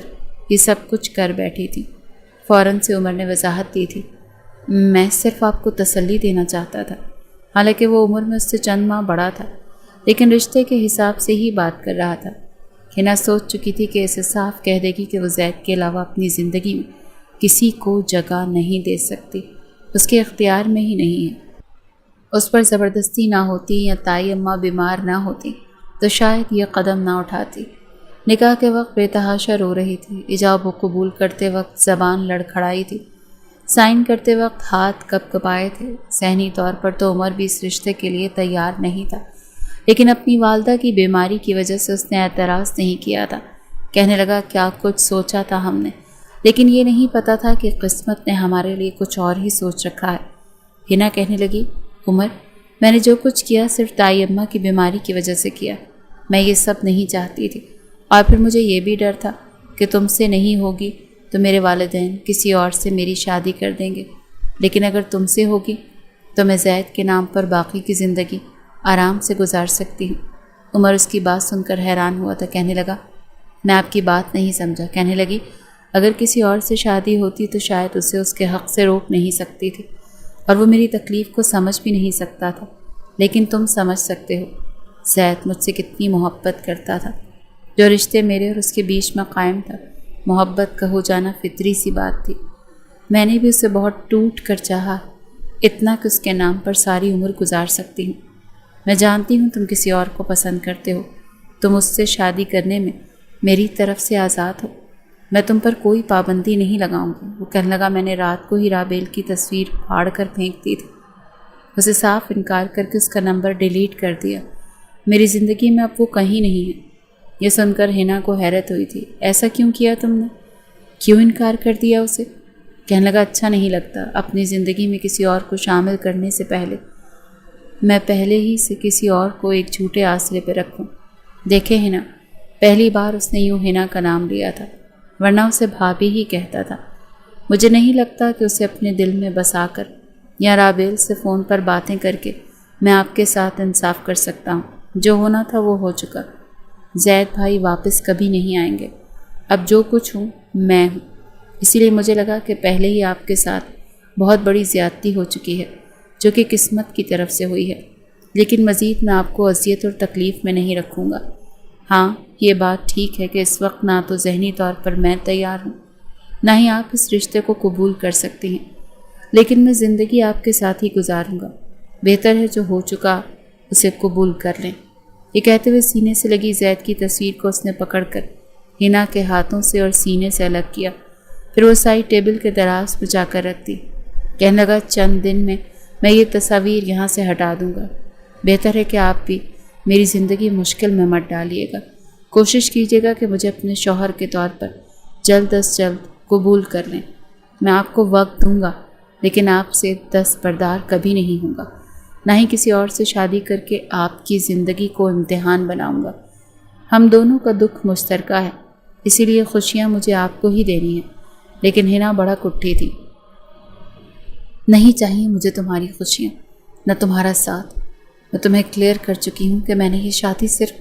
یہ سب کچھ کر بیٹھی تھی۔ فوراً سے عمر نے وضاحت دی تھی، میں صرف آپ کو تسلی دینا چاہتا تھا۔ حالانکہ وہ عمر میں اس سے چند ماہ بڑا تھا، لیکن رشتے کے حساب سے ہی بات کر رہا تھا۔ ہنا سوچ چکی تھی کہ اسے صاف کہہ دے گی کہ وہ زید کے علاوہ اپنی زندگی میں کسی کو جگہ نہیں دے سکتی، اس کے اختیار میں ہی نہیں ہے۔ اس پر زبردستی نہ ہوتی یا تائی اماں بیمار نہ ہوتی تو شاید یہ قدم نہ اٹھاتی۔ نکاح کے وقت بے تحاشا رو رہی تھی، ایجاب و قبول کرتے وقت زبان لڑکھڑائی تھی، سائن کرتے وقت ہاتھ کپ کپائے تھے۔ ذہنی طور پر تو عمر بھی اس رشتے کے لیے تیار نہیں تھا، لیکن اپنی والدہ کی بیماری کی وجہ سے اس نے اعتراض نہیں کیا تھا۔ کہنے لگا کیا کچھ سوچا تھا ہم نے، لیکن یہ نہیں پتا تھا کہ قسمت نے ہمارے لیے کچھ اور ہی سوچ رکھا ہے۔ ہنا کہنے لگی عمر، میں نے جو کچھ کیا صرف تائی اماں کی بیماری کی وجہ سے کیا، میں یہ سب نہیں چاہتی تھی، اور پھر مجھے یہ بھی ڈر تھا کہ تم سے نہیں ہوگی تو میرے والدین کسی اور سے میری شادی کر دیں گے، لیکن اگر تم سے ہوگی تو میں زید کے نام پر باقی کی زندگی آرام سے گزار سکتی ہوں۔ عمر اس کی بات سن کر حیران ہوا تھا، کہنے لگا میں آپ کی بات نہیں سمجھا۔ کہنے لگی اگر کسی اور سے شادی ہوتی تو شاید اسے اس کے حق سے روک نہیں سکتی تھی، اور وہ میری تکلیف کو سمجھ بھی نہیں سکتا تھا، لیکن تم سمجھ سکتے ہو زید مجھ سے کتنی محبت کرتا تھا۔ جو رشتے میرے اور اس کے بیچ میں قائم تھا، محبت کا ہو جانا فطری سی بات تھی۔ میں نے بھی اسے بہت ٹوٹ کر چاہا، اتنا کہ اس کے نام پر ساری عمر گزار سکتی ہوں۔ میں جانتی ہوں تم کسی اور کو پسند کرتے ہو، تم اس سے شادی کرنے میں میری طرف سے آزاد ہو، میں تم پر کوئی پابندی نہیں لگاؤں گی۔ وہ کہنے لگا میں نے رات کو ہی رابیل کی تصویر پھاڑ کر پھینک دی تھی، اسے صاف انکار کر کے اس کا نمبر ڈیلیٹ کر دیا، میری زندگی میں اب وہ کہیں نہیں ہے۔ یہ سن کر ہنا کو حیرت ہوئی تھی، ایسا کیوں کیا تم نے، کیوں انکار کر دیا اسے؟ کہنے لگا اچھا نہیں لگتا اپنی زندگی میں کسی اور کو شامل کرنے سے پہلے میں پہلے ہی سے کسی اور کو ایک جھوٹے آسرے پہ رکھوں۔ دیکھے ہنا، پہلی بار اس نے یوں ہنا کا نام لیا تھا، ورنہ اسے بھابھی ہی کہتا تھا۔ مجھے نہیں لگتا کہ اسے اپنے دل میں بسا کر یا رابیل سے فون پر باتیں کر کے میں آپ کے ساتھ انصاف کر سکتا ہوں۔ جو ہونا تھا وہ ہو چکا، زید بھائی واپس کبھی نہیں آئیں گے۔ اب جو کچھ ہوں میں ہوں، اسی لیے مجھے لگا کہ پہلے ہی آپ کے ساتھ بہت بڑی زیادتی ہو چکی ہے جو کہ قسمت کی طرف سے ہوئی ہے، لیکن مزید میں آپ کو اذیت اور تکلیف میں نہیں رکھوں گا۔ ہاں، یہ بات ٹھیک ہے کہ اس وقت نہ تو ذہنی طور پر میں تیار ہوں، نہ ہی آپ اس رشتے کو قبول کر سکتی ہیں، لیکن میں زندگی آپ کے ساتھ ہی گزاروں گا۔ بہتر ہے جو ہو چکا اسے قبول کر لیں۔ یہ کہتے ہوئے سینے سے لگی زید کی تصویر کو اس نے پکڑ کر ہنا کے ہاتھوں سے اور سینے سے الگ کیا، پھر وہ سائڈ ٹیبل کے دراز پہ جا کر رکھ دی۔ کہنے لگا، چند دن میں یہ تصاویر یہاں سے ہٹا دوں گا۔ بہتر ہے کہ آپ بھی میری زندگی مشکل میں مت ڈالیے گا۔ کوشش کیجیے گا کہ مجھے اپنے شوہر کے طور پر جلد از جلد قبول کر لیں۔ میں آپ کو وقت دوں گا، لیکن آپ سے دستبردار کبھی نہیں ہوں گا، نہ ہی کسی اور سے شادی کر کے آپ کی زندگی کو امتحان بناؤں گا۔ ہم دونوں کا دکھ مشترکہ ہے، اسی لیے خوشیاں مجھے آپ کو ہی دینی ہیں۔ لیکن ہنا بڑا کٹھی تھی۔ نہیں چاہیے مجھے تمہاری خوشیاں، نہ تمہارا ساتھ۔ میں تمہیں کلیئر کر چکی ہوں کہ میں نے یہ شادی صرف…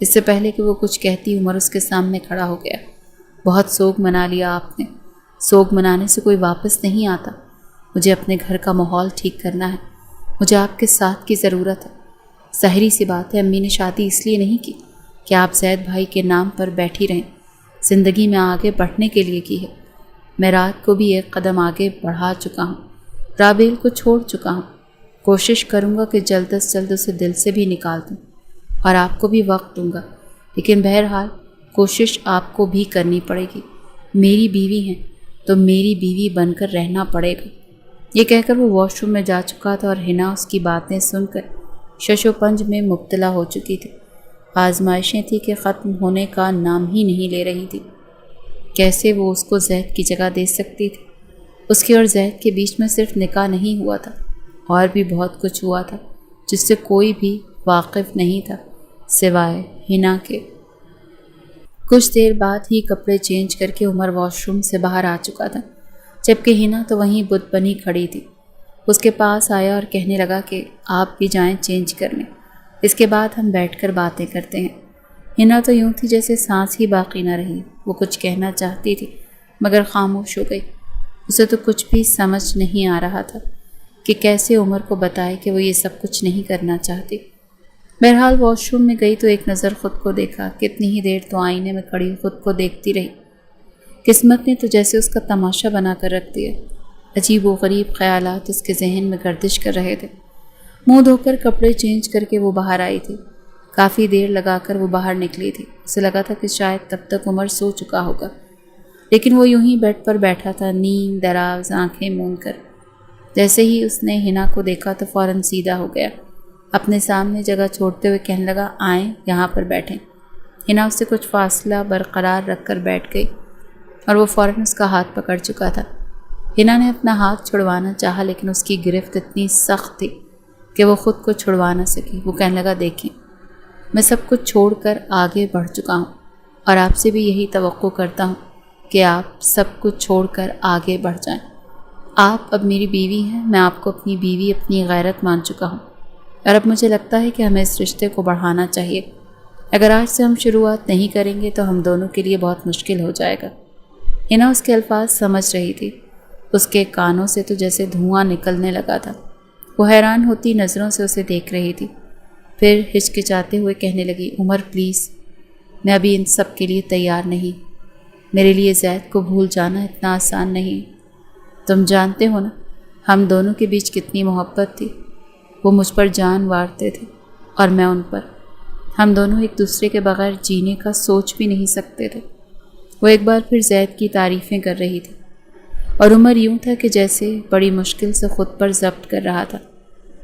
اس سے پہلے کہ وہ کچھ کہتی عمر اس کے سامنے کھڑا ہو گیا۔ بہت سوگ منا لیا آپ نے۔ سوگ منانے سے کوئی واپس نہیں آتا۔ مجھے اپنے گھر کا ماحول ٹھیک کرنا ہے۔ مجھے آپ کے ساتھ کی ضرورت ہے۔ ظاہری سی بات ہے، امی نے شادی اس لیے نہیں کی کہ آپ زید بھائی کے نام پر بیٹھی رہیں، زندگی میں آگے بڑھنے کے لیے کی ہے۔ میں رات کو بھی ایک قدم آگے بڑھا چکا ہوں، رابیل کو چھوڑ چکا ہوں۔ کوشش کروں گا کہ جلد از جلد اسے دل سے بھی نکال دوں، اور آپ کو بھی وقت دوں گا، لیکن بہرحال کوشش آپ کو بھی کرنی پڑے گی۔ میری بیوی ہیں تو میری بیوی بن کر رہنا پڑے گا۔ یہ کہہ کر وہ واش روم میں جا چکا تھا اور ہنا اس کی باتیں سن کر شش و پنج میں مبتلا ہو چکی تھی۔ آزمائشیں تھیں کہ ختم ہونے کا نام ہی نہیں لے رہی تھی۔ کیسے وہ اس کو زید کی جگہ دے سکتی تھی؟ اس کے اور زید کے بیچ میں صرف نکاح نہیں ہوا تھا، اور بھی بہت کچھ ہوا تھا جس سے کوئی بھی واقف نہیں تھا سوائے ہنا کے۔ کچھ دیر بعد ہی کپڑے چینج کر کے عمر واش روم سے باہر آ چکا تھا، جبکہ ہنا تو وہیں بت بنی کھڑی تھی۔ اس کے پاس آیا اور کہنے لگا کہ آپ بھی جائیں چینج کرنے، اس کے بعد ہم بیٹھ کر باتیں کرتے ہیں۔ ہنا تو یوں تھی جیسے سانس ہی باقی نہ رہی۔ وہ کچھ کہنا چاہتی تھی مگر خاموش ہو گئی۔ اسے تو کچھ بھی سمجھ نہیں آ رہا تھا کہ کیسے عمر کو بتائے کہ وہ یہ سب کچھ نہیں کرنا چاہتی۔ بہرحال واش روم میں گئی تو ایک نظر خود کو دیکھا۔ کتنی ہی دیر تو آئینے میں کھڑی خود کو دیکھتی رہی۔ قسمت نے تو جیسے اس کا تماشا بنا کر رکھ دیا۔ عجیب و غریب خیالات اس کے ذہن میں گردش کر رہے تھے۔ منہ دھو کر کپڑے چینج کر کے وہ باہر آئی تھی۔ کافی دیر لگا کر وہ باہر نکلی تھی۔ اسے لگا تھا کہ شاید تب تک عمر سو چکا ہوگا، لیکن وہ یوں ہی بیڈ پر بیٹھا تھا، نیند دراز آنکھیں موند کر۔ جیسے ہی اس نے ہنا کو دیکھا تو فوراً سیدھا ہو گیا، اپنے سامنے جگہ چھوڑتے ہوئے کہنے لگا، آئیں یہاں پر بیٹھیں۔ ہنا اس سے کچھ فاصلہ برقرار رکھ کر بیٹھ گئی اور وہ فوراً اس کا ہاتھ پکڑ چکا تھا۔ ہنا نے اپنا ہاتھ چھڑوانا چاہا لیکن اس کی گرفت اتنی سخت تھی کہ وہ خود کو چھڑوا نہ سکی۔ وہ کہنے لگا، دیکھیں میں سب کچھ چھوڑ کر آگے بڑھ چکا ہوں، اور آپ سے بھی یہی توقع کرتا ہوں کہ آپ سب کچھ چھوڑ کر آگے بڑھ جائیں۔ آپ اب میری بیوی ہیں، میں آپ کو اپنی بیوی، اپنی غیرت مان چکا ہوں، اور اب مجھے لگتا ہے کہ ہمیں اس رشتے کو بڑھانا چاہیے۔ اگر آج سے ہم شروعات نہیں کریں گے تو ہم دونوں کے لیے بہت مشکل ہو جائے گا۔ ہنا اس کے الفاظ سمجھ رہی تھی۔ اس کے کانوں سے تو جیسے دھواں نکلنے لگا تھا۔ وہ حیران ہوتی نظروں سے اسے دیکھ رہی تھی، پھر ہچکچاتے ہوئے کہنے لگی، عمر پلیز، میں ابھی ان سب کے لیے تیار نہیں۔ میرے لیے زید کو بھول جانا اتنا آسان نہیں۔ تم جانتے ہو نا ہم دونوں کے بیچ کتنی محبت تھی۔ وہ مجھ پر جان وارتے تھے اور میں ان پر۔ ہم دونوں ایک دوسرے کے بغیر جینے کا سوچ بھی نہیں سکتے تھے۔ وہ ایک بار پھر زید کی تعریفیں کر رہی تھی، اور عمر یوں تھا کہ جیسے بڑی مشکل سے خود پر ضبط کر رہا تھا۔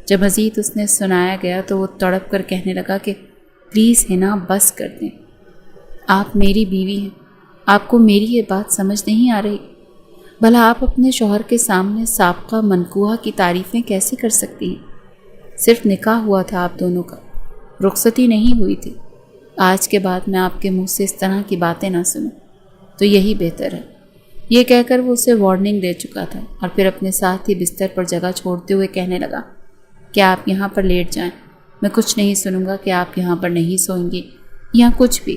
جب مزید اس نے سنایا گیا تو وہ تڑپ کر کہنے لگا کہ پلیز ہنا بس کر دیں، آپ میری بیوی ہیں، آپ کو میری یہ بات سمجھ نہیں آ رہی؟ بھلا آپ اپنے شوہر کے سامنے سابقہ منکوحہ کی تعریفیں کیسے کر سکتی ہیں؟ صرف نکاح ہوا تھا آپ دونوں کا، رخصتی نہیں ہوئی تھی۔ آج کے بعد میں آپ کے منہ سے اس طرح کی باتیں نہ سنوں تو یہی بہتر ہے۔ یہ کہہ کر وہ اسے وارننگ دے چکا تھا، اور پھر اپنے ساتھ ہی بستر پر جگہ چھوڑتے ہوئے کہنے لگا کہ آپ یہاں پر لیٹ جائیں، میں کچھ نہیں سنوں گا کہ آپ یہاں پر نہیں سوئیں گی یا کچھ بھی۔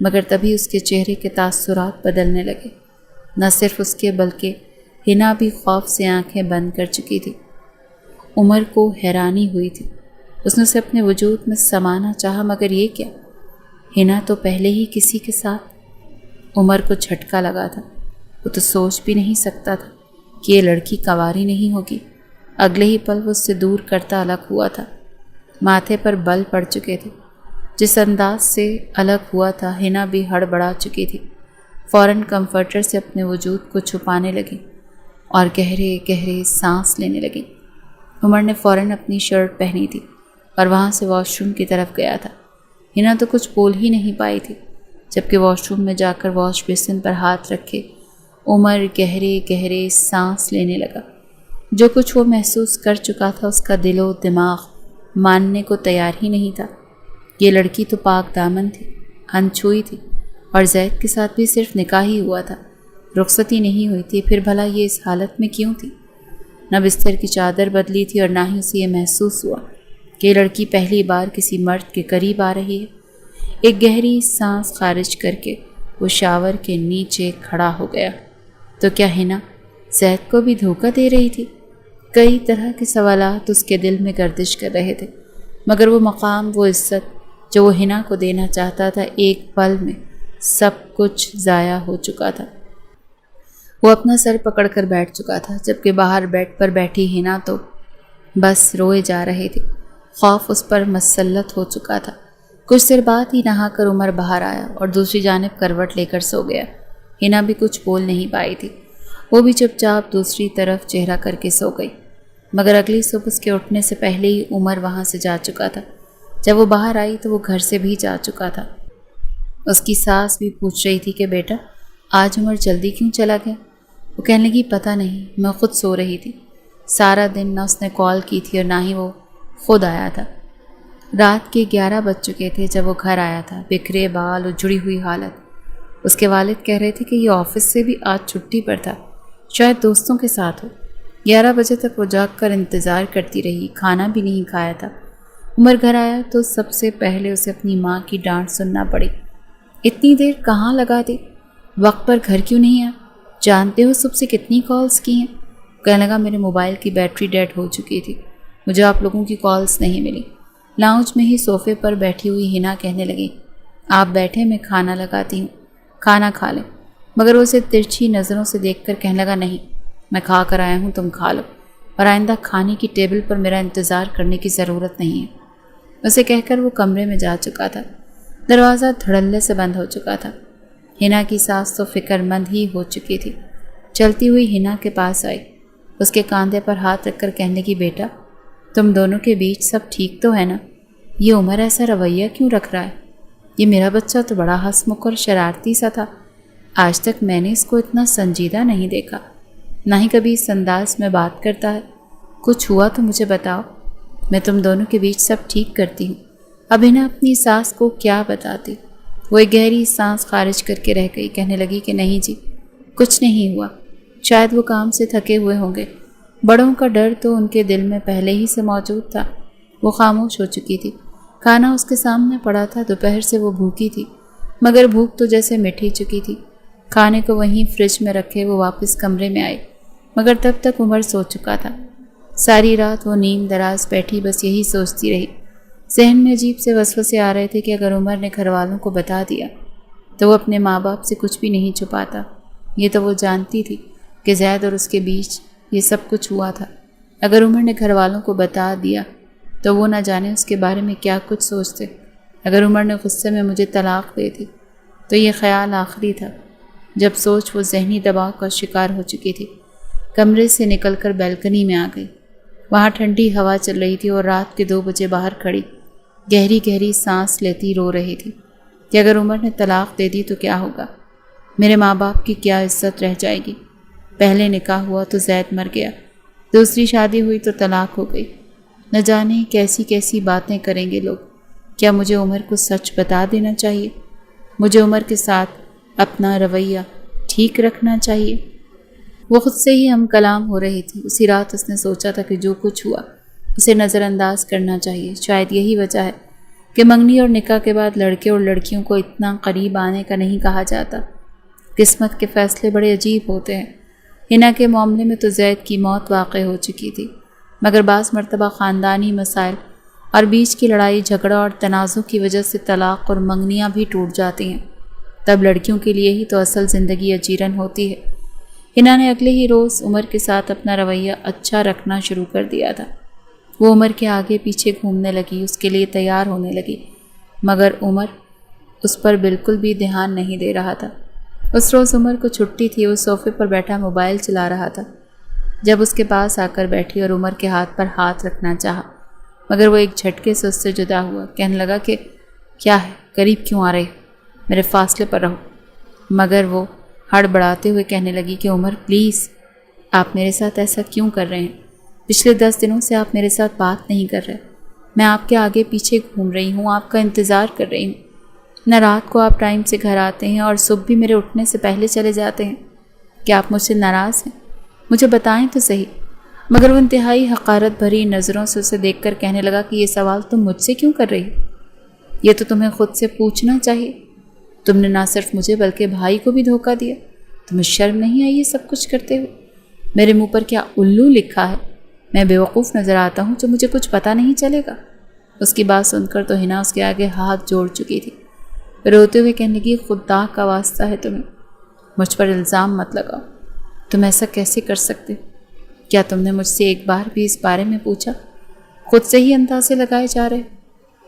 مگر تبھی اس کے چہرے کے تاثرات بدلنے لگے۔ نہ صرف اس کے بلکہ حنا بھی خوف سے آنکھیں بند کر چکی تھی۔ عمر کو حیرانی ہوئی تھی۔ اس نے اسے اپنے وجود میں سمانا چاہا، مگر یہ کیا؟ حنا تو پہلے ہی کسی کے ساتھ۔ عمر کو جھٹکا لگا تھا۔ وہ تو سوچ بھی نہیں سکتا تھا کہ یہ لڑکی کنواری نہیں ہوگی۔ اگلے ہی پل وہ اس سے دور کرتا الگ ہوا تھا۔ ماتھے پر بل پڑ چکے تھے۔ جس انداز سے الگ ہوا تھا، حنا بھی ہڑبڑا چکی تھی۔ فوراً کمفرٹر سے اپنے وجود کو چھپانے لگی اور گہرے گہرے سانس لینے لگی۔ عمر نے فوراً اپنی شرٹ پہنی تھی اور وہاں سے واش روم کی طرف گیا تھا۔ حنا تو کچھ بول ہی نہیں پائی تھی، جبکہ واش روم میں جا کر واش بیسن پر ہاتھ رکھے عمر گہرے گہرے سانس لینے لگا۔ جو کچھ وہ محسوس کر چکا تھا اس کا دل و دماغ ماننے کو تیار ہی نہیں تھا۔ یہ لڑکی تو پاک دامن تھی، انچھوئی تھی، اور زید کے ساتھ بھی صرف نکاح ہی ہوا تھا، رخصتی نہیں ہوئی تھی۔ پھر بھلا یہ اس حالت میں کیوں تھی؟ نہ بستر کی چادر بدلی تھی اور نہ ہی اسے یہ محسوس ہوا کہ یہ لڑکی پہلی بار کسی مرد کے قریب آ رہی ہے۔ ایک گہری سانس خارج کر کے وہ شاور کے نیچے کھڑا ہو گیا۔ تو کیا حنا زید کو بھی دھوکہ دے رہی تھی؟ کئی طرح کے سوالات اس کے دل میں گردش کر رہے تھے، مگر وہ مقام، وہ عزت جو وہ حنا کو دینا چاہتا تھا، ایک پل میں سب کچھ ضائع ہو چکا تھا۔ وہ اپنا سر پکڑ کر بیٹھ چکا تھا، جبکہ باہر بیڈ پر بیٹھی حنا تو بس روئے جا رہی تھی۔ خوف اس پر مسلط ہو چکا تھا۔ کچھ دیر بعد ہی نہا کر عمر باہر آیا اور دوسری جانب کروٹ لے کر سو گیا۔ حنا بھی کچھ بول نہیں پائی تھی۔ وہ بھی چپ چاپ دوسری طرف چہرہ کر کے سو گئی، مگر اگلی صبح اس کے اٹھنے سے پہلے ہی عمر وہاں سے جا چکا تھا۔ جب وہ باہر آئی تو وہ گھر سے بھی جا چکا تھا۔ اس کی ساس بھی پوچھ رہی تھی کہ بیٹا آج عمر جلدی کیوں چلا گیا؟ وہ کہنے لگی پتہ نہیں، میں خود سو رہی تھی۔ سارا دن نہ اس نے کال کی تھی اور نہ ہی وہ خود آیا تھا۔ رات کے 11 بج چکے تھے جب وہ گھر آیا تھا، بکھرے بال اور جڑی ہوئی حالت۔ اس کے والد کہہ رہے تھے کہ یہ آفس سے بھی آج چھٹی پر تھا، شاید دوستوں کے ساتھ ہو۔ 11 بجے تک وہ جاگ کر انتظار کرتی رہی، کھانا بھی نہیں کھایا تھا۔ عمر گھر آیا تو سب سے پہلے اسے اپنی ماں کی ڈانٹ سننا پڑی۔ اتنی دیر کہاں لگا دی؟ وقت پر گھر کیوں نہیں آیا؟ جانتے ہو صبح سے کتنی کالز کی ہیں؟ کہنے لگا میرے موبائل کی بیٹری ڈیڈ ہو چکی تھی، مجھے آپ لوگوں کی کالز نہیں ملی۔ لاؤنج میں ہی صوفے پر بیٹھی ہوئی حنا کہنے لگی آپ بیٹھے، میں کھانا لگاتی ہوں، کھانا کھا لیں۔ مگر وہ اسے ترچھی نظروں سے دیکھ کر کہنے لگا نہیں، میں کھا کر آیا ہوں، تم کھا لو، اور آئندہ کھانے کی ٹیبل پر میرا انتظار کرنے کی ضرورت نہیں ہے۔ اسے کہہ کر وہ کمرے میں جا چکا تھا۔ دروازہ دھڑلے سے بند ہو چکا تھا۔ حنا کی ساس تو فکر مند ہی ہو چکی تھی۔ چلتی ہوئی حنا کے پاس آئی، اس کے کاندھے پر ہاتھ رکھ کر کہنے لگی بیٹا تم دونوں کے بیچ سب ٹھیک تو ہے نا؟ یہ عمر ایسا رویہ کیوں رکھ رہا ہے؟ یہ میرا بچہ تو بڑا ہنسمکھ اور شرارتی سا تھا، آج تک میں نے اس کو اتنا سنجیدہ نہیں دیکھا، نہ ہی کبھی اس انداز میں بات کرتا ہے۔ کچھ ہوا تو مجھے بتاؤ، میں تم دونوں کے بیچ سب ٹھیک کرتی ہوں۔ اب انہیں اپنی ساس کو کیا بتاتی؟ وہ ایک گہری سانس خارج کر کے رہ گئی، کہنے لگی کہ نہیں جی، کچھ نہیں ہوا، شاید وہ کام سے تھکے ہوئے ہوں گے۔ بڑوں کا ڈر تو ان کے دل میں پہلے ہی سے موجود تھا۔ وہ خاموش ہو چکی تھی۔ کھانا اس کے سامنے پڑا تھا، دوپہر سے وہ بھوکی تھی، مگر بھوک تو جیسے مٹ ہی چکی تھی۔ کھانے کو وہیں فریج میں رکھے وہ واپس کمرے میں آئی، مگر تب تک عمر سو چکا تھا۔ ساری رات وہ نیم دراز بیٹھی بس یہی سوچتی رہی۔ ذہن میں عجیب سے وسوسے آ رہے تھے کہ اگر عمر نے گھر والوں کو بتا دیا تو وہ اپنے ماں باپ سے کچھ بھی نہیں چھپاتا۔ یہ تو وہ جانتی تھی کہ زید اور اس کے بیچ یہ سب کچھ ہوا تھا۔ اگر عمر نے گھر والوں کو بتا دیا تو وہ نہ جانے اس کے بارے میں کیا کچھ سوچتے۔ اگر عمر نے غصے میں مجھے طلاق دے دی تو یہ خیال آخری تھا جب سوچ وہ ذہنی دباؤ کا شکار ہو چکی تھی۔ کمرے سے نکل کر بیلکنی میں آ گئی۔ وہاں ٹھنڈی ہوا چل رہی تھی اور رات کے 2 بجے باہر کھڑی گہری گہری سانس لیتی رو رہی تھی کہ اگر عمر نے طلاق دے دی تو کیا ہوگا؟ میرے ماں باپ کی کیا عزت رہ جائے گی؟ پہلے نکاح ہوا تو زید مر گیا، دوسری شادی ہوئی تو طلاق ہو گئی، نہ جانے کیسی کیسی باتیں کریں گے لوگ۔ کیا مجھے عمر کو سچ بتا دینا چاہیے؟ مجھے عمر کے ساتھ اپنا رویہ ٹھیک رکھنا چاہیے؟ وہ خود سے ہی ہم کلام ہو رہی تھی۔ اسی رات اس نے سوچا تھا کہ جو کچھ ہوا اسے نظر انداز کرنا چاہیے۔ شاید یہی وجہ ہے کہ منگنی اور نکاح کے بعد لڑکے اور لڑکیوں کو اتنا قریب آنے کا نہیں کہا جاتا۔ قسمت کے فیصلے بڑے عجیب ہوتے ہیں۔ حنا کے معاملے میں تو زید کی موت واقع ہو چکی تھی، مگر بعض مرتبہ خاندانی مسائل اور بیچ کی لڑائی جھگڑا اور تنازع کی وجہ سے طلاق اور منگنیاں بھی ٹوٹ جاتی ہیں۔ تب لڑکیوں کے لیے ہی تو اصل زندگی اجیرن ہوتی ہے۔ حنا نے اگلے ہی روز عمر کے ساتھ اپنا رویہ اچھا رکھنا شروع کر دیا تھا۔ وہ عمر کے آگے پیچھے گھومنے لگی، اس کے لیے تیار ہونے لگی، مگر عمر اس پر بالکل بھی دھیان نہیں دے رہا تھا۔ اس روز عمر کو چھٹی تھی، وہ صوفے پر بیٹھا موبائل چلا رہا تھا جب اس کے پاس آ کر بیٹھی اور عمر کے ہاتھ پر ہاتھ رکھنا چاہا، مگر وہ ایک جھٹکے سے اس سے جدا ہوا۔ کہنے لگا کہ کیا ہے، قریب کیوں آ رہے، میرے فاصلے پر رہو۔ مگر وہ ہڑبڑاتے ہوئے کہنے لگی کہ عمر پلیز، آپ میرے ساتھ ایسا کیوں کر رہے ہیں؟ پچھلے 10 دنوں سے آپ میرے ساتھ بات نہیں کر رہے، میں آپ کے آگے پیچھے گھوم رہی ہوں، آپ کا انتظار کر رہی ہوں۔ نہ رات کو آپ ٹائم سے گھر آتے ہیں اور صبح بھی میرے اٹھنے سے پہلے چلے جاتے ہیں۔ کیا آپ مجھ سے ناراض ہیں؟ مجھے بتائیں تو صحیح۔ مگر وہ انتہائی حقارت بھری نظروں سے اسے دیکھ کر کہنے لگا کہ یہ سوال تم مجھ سے کیوں کر رہی ہو؟ یہ تو تمہیں خود سے پوچھنا چاہیے۔ تم نے نہ صرف مجھے بلکہ بھائی کو بھی دھوکہ دیا۔ تمہیں شرم نہیں آئی یہ سب کچھ کرتے ہوئے؟ میرے منہ پر کیا الو لکھا ہے؟ میں بیوقوف نظر آتا ہوں جو مجھے کچھ پتہ نہیں چلے گا؟ اس کی بات سن کر تو حنا اس کے آگے ہاتھ جوڑ چکی تھی، روتے ہوئے کہنے لگی خدا کا واسطہ ہے تمہیں، مجھ پر الزام مت لگاؤ، تم ایسا کیسے کر سکتے؟ کیا تم نے مجھ سے ایک بار بھی اس بارے میں پوچھا؟ خود سے ہی اندازے لگائے جا رہے۔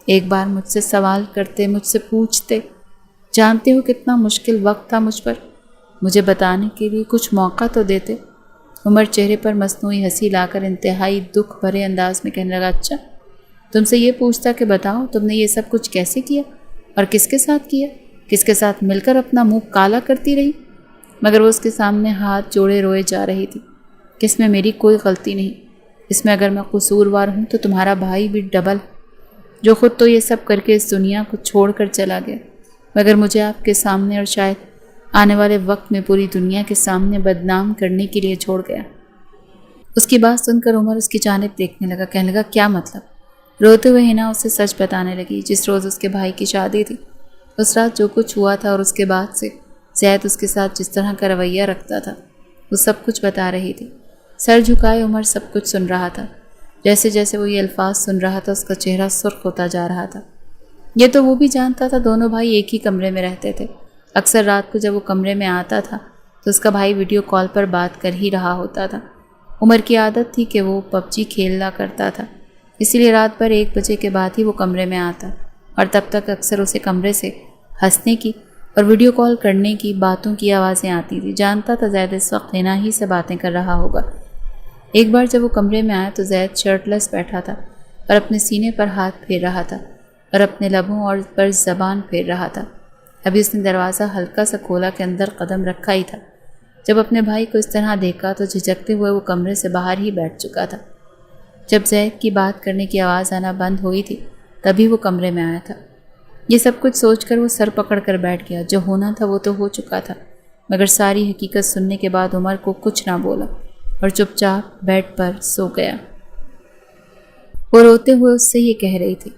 ایک بار مجھ سے سوال کرتے، مجھ سے پوچھتے، جانتے ہو کتنا مشکل وقت تھا مجھ پر، مجھے بتانے کے لیے کچھ موقع تو دیتے۔ عمر چہرے پر مصنوعی ہنسی لا کر انتہائی دکھ بھرے انداز میں کہنے لگا اچھا، تم سے یہ پوچھتا کہ بتاؤ تم نے یہ سب کچھ کیسے کیا اور کس کے ساتھ کیا، کس کے ساتھ مل کر اپنا منہ کالا کرتی رہی؟ مگر وہ اس کے سامنے ہاتھ جوڑے روئے جا رہی تھی کہ اس میں میری کوئی غلطی نہیں، اس میں اگر میں قصوروار ہوں تو تمہارا بھائی بھی ڈبل، جو خود تو یہ سب کر کے اس دنیا کو چھوڑ کر چلا گیا، مگر مجھے آپ کے سامنے اور شاید آنے والے وقت میں پوری دنیا کے سامنے بدنام کرنے کے لیے چھوڑ گیا۔ اس کی بات سن کر عمر اس کی جانب دیکھنے لگا، کہنے لگا کیا مطلب؟ روتے ہوئے حنا اسے سچ بتانے لگی۔ جس روز اس کے بھائی کی شادی تھی، اس رات جو کچھ ہوا تھا اور اس کے بعد سے زید اس کے ساتھ جس طرح کا رویہ رکھتا تھا، وہ سب کچھ بتا رہی تھی۔ سر جھکائے عمر سب کچھ سن رہا تھا۔ جیسے جیسے وہ یہ الفاظ سن رہا تھا اس کا چہرہ سرخ ہوتا جا رہا تھا۔ یہ تو وہ بھی جانتا تھا، دونوں بھائی ایک ہی کمرے میں رہتے تھے۔ اکثر رات کو جب وہ کمرے میں آتا تھا تو اس کا بھائی ویڈیو کال پر بات کر ہی رہا ہوتا تھا۔ عمر کی عادت تھی کہ وہ پب جی کھیلا کرتا تھا، اسی لیے رات بھر 1 بجے کے بعد ہی وہ کمرے میں آتا اور تب تک اکثر اسے کمرے سے ہنسنے کی اور ویڈیو کال کرنے کی باتوں کی آوازیں آتی تھی۔ جانتا تھا زید اس وقت حنا ہی سے باتیں کر رہا ہوگا۔ ایک بار جب وہ کمرے میں آیا تو زید شرٹ لیس بیٹھا تھا اور اپنے سینے پر ہاتھ پھیر رہا تھا اور اپنے لبوں اور پر زبان پھیر رہا تھا۔ ابھی اس نے دروازہ ہلکا سا کھولا کہ اندر قدم رکھا ہی تھا۔ جب اپنے بھائی کو اس طرح دیکھا تو جھجکتے ہوئے وہ کمرے سے باہر ہی بیٹھ چکا تھا۔ جب زید کی بات کرنے کی آواز آنا بند ہوئی تھی تبھی وہ کمرے میں آیا تھا۔ یہ سب کچھ سوچ کر وہ سر پکڑ کر بیٹھ گیا۔ جو ہونا تھا وہ تو ہو چکا تھا، مگر ساری حقیقت سننے کے بعد عمر کو کچھ نہ بولا اور چپ چاپ بیڈ پر سو گیا۔ وہ روتے ہوئے اس سے یہ کہہ رہی تھی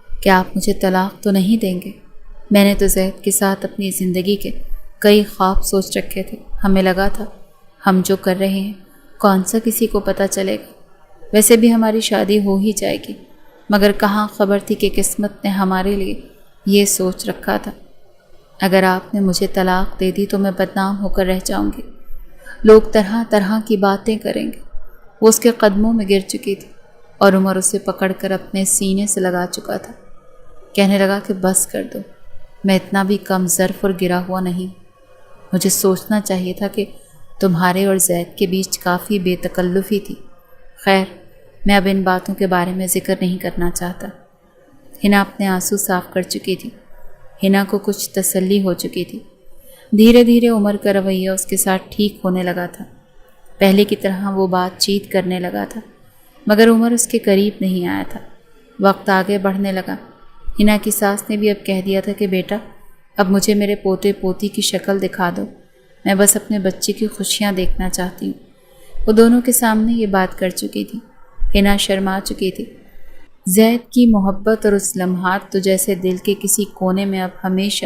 کہ آپ مجھے طلاق تو نہیں دیں گے؟ میں نے تو زید کے ساتھ اپنی زندگی کے کئی خواب سوچ رکھے تھے۔ ہمیں لگا تھا ہم جو کر رہے ہیں کون سا کسی کو پتہ چلے گا، ویسے بھی ہماری شادی ہو ہی جائے گی، مگر کہاں خبر تھی کہ قسمت نے ہمارے لیے یہ سوچ رکھا تھا۔ اگر آپ نے مجھے طلاق دے دی تو میں بدنام ہو کر رہ جاؤں گی، لوگ طرح طرح کی باتیں کریں گے۔ وہ اس کے قدموں میں گر چکی تھی اور عمر اسے پکڑ کر اپنے سینے سے لگا چکا تھا۔ کہنے لگا کہ بس کر دو، میں اتنا بھی کم ظرف اور گرا ہوا نہیں، مجھے سوچنا چاہیے تھا کہ تمہارے اور زید کے بیچ کافی بے تکلفی تھی۔ خیر، میں اب ان باتوں کے بارے میں ذکر نہیں کرنا چاہتا۔ حنا اپنے آنسو صاف کر چکی تھی۔ حنا کو کچھ تسلی ہو چکی تھی۔ دھیرے دھیرے عمر کا رویہ اس کے ساتھ ٹھیک ہونے لگا تھا۔ پہلے کی طرح وہ بات چیت کرنے لگا تھا، مگر عمر اس کے قریب نہیں آیا تھا۔ وقت آگے بڑھنے لگا۔ حنا کی ساس نے بھی اب کہہ دیا تھا کہ بیٹا اب مجھے میرے پوتے پوتی کی شکل دکھا دو، میں بس اپنے بچے کی خوشیاں دیکھنا چاہتی ہوں۔ وہ دونوں کے سامنے یہ بات کر چکی تھی۔ حنا شرما چکی تھی۔ زید کی محبت اور اس لمحات تو جیسے دل کے کسی کونے میں اب ہمیشہ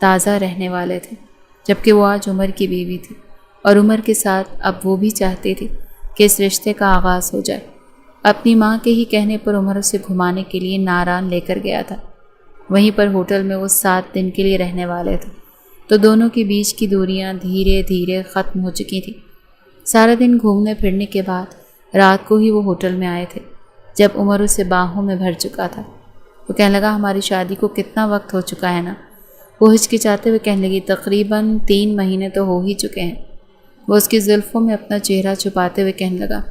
تازہ رہنے والے تھے، جبکہ وہ آج عمر کی بیوی تھی اور عمر کے ساتھ اب وہ بھی چاہتی تھی کہ اس رشتے کا آغاز ہو جائے۔ اپنی ماں کے ہی کہنے پر عمر اسے گھمانے کے لیے ناران لے کر گیا تھا۔ وہیں پر ہوٹل میں وہ 7 دن کے لیے رہنے والے تھے، تو دونوں کے بیچ کی دوریاں دھیرے دھیرے ختم ہو چکی تھیں۔ سارا دن گھومنے پھرنے کے بعد رات کو ہی وہ ہوٹل میں آئے تھے، جب عمر اسے باہوں میں بھر چکا تھا۔ وہ کہنے لگا، ہماری شادی کو کتنا وقت ہو چکا ہے نا؟ وہ ہچکچاتے ہوئے کہنے لگی، تقریباً 3 مہینے تو ہو ہی چکے ہیں۔ وہ اس کی زلفوں میں اپنا چہرہ چھپاتے ہوئے کہنے لگا،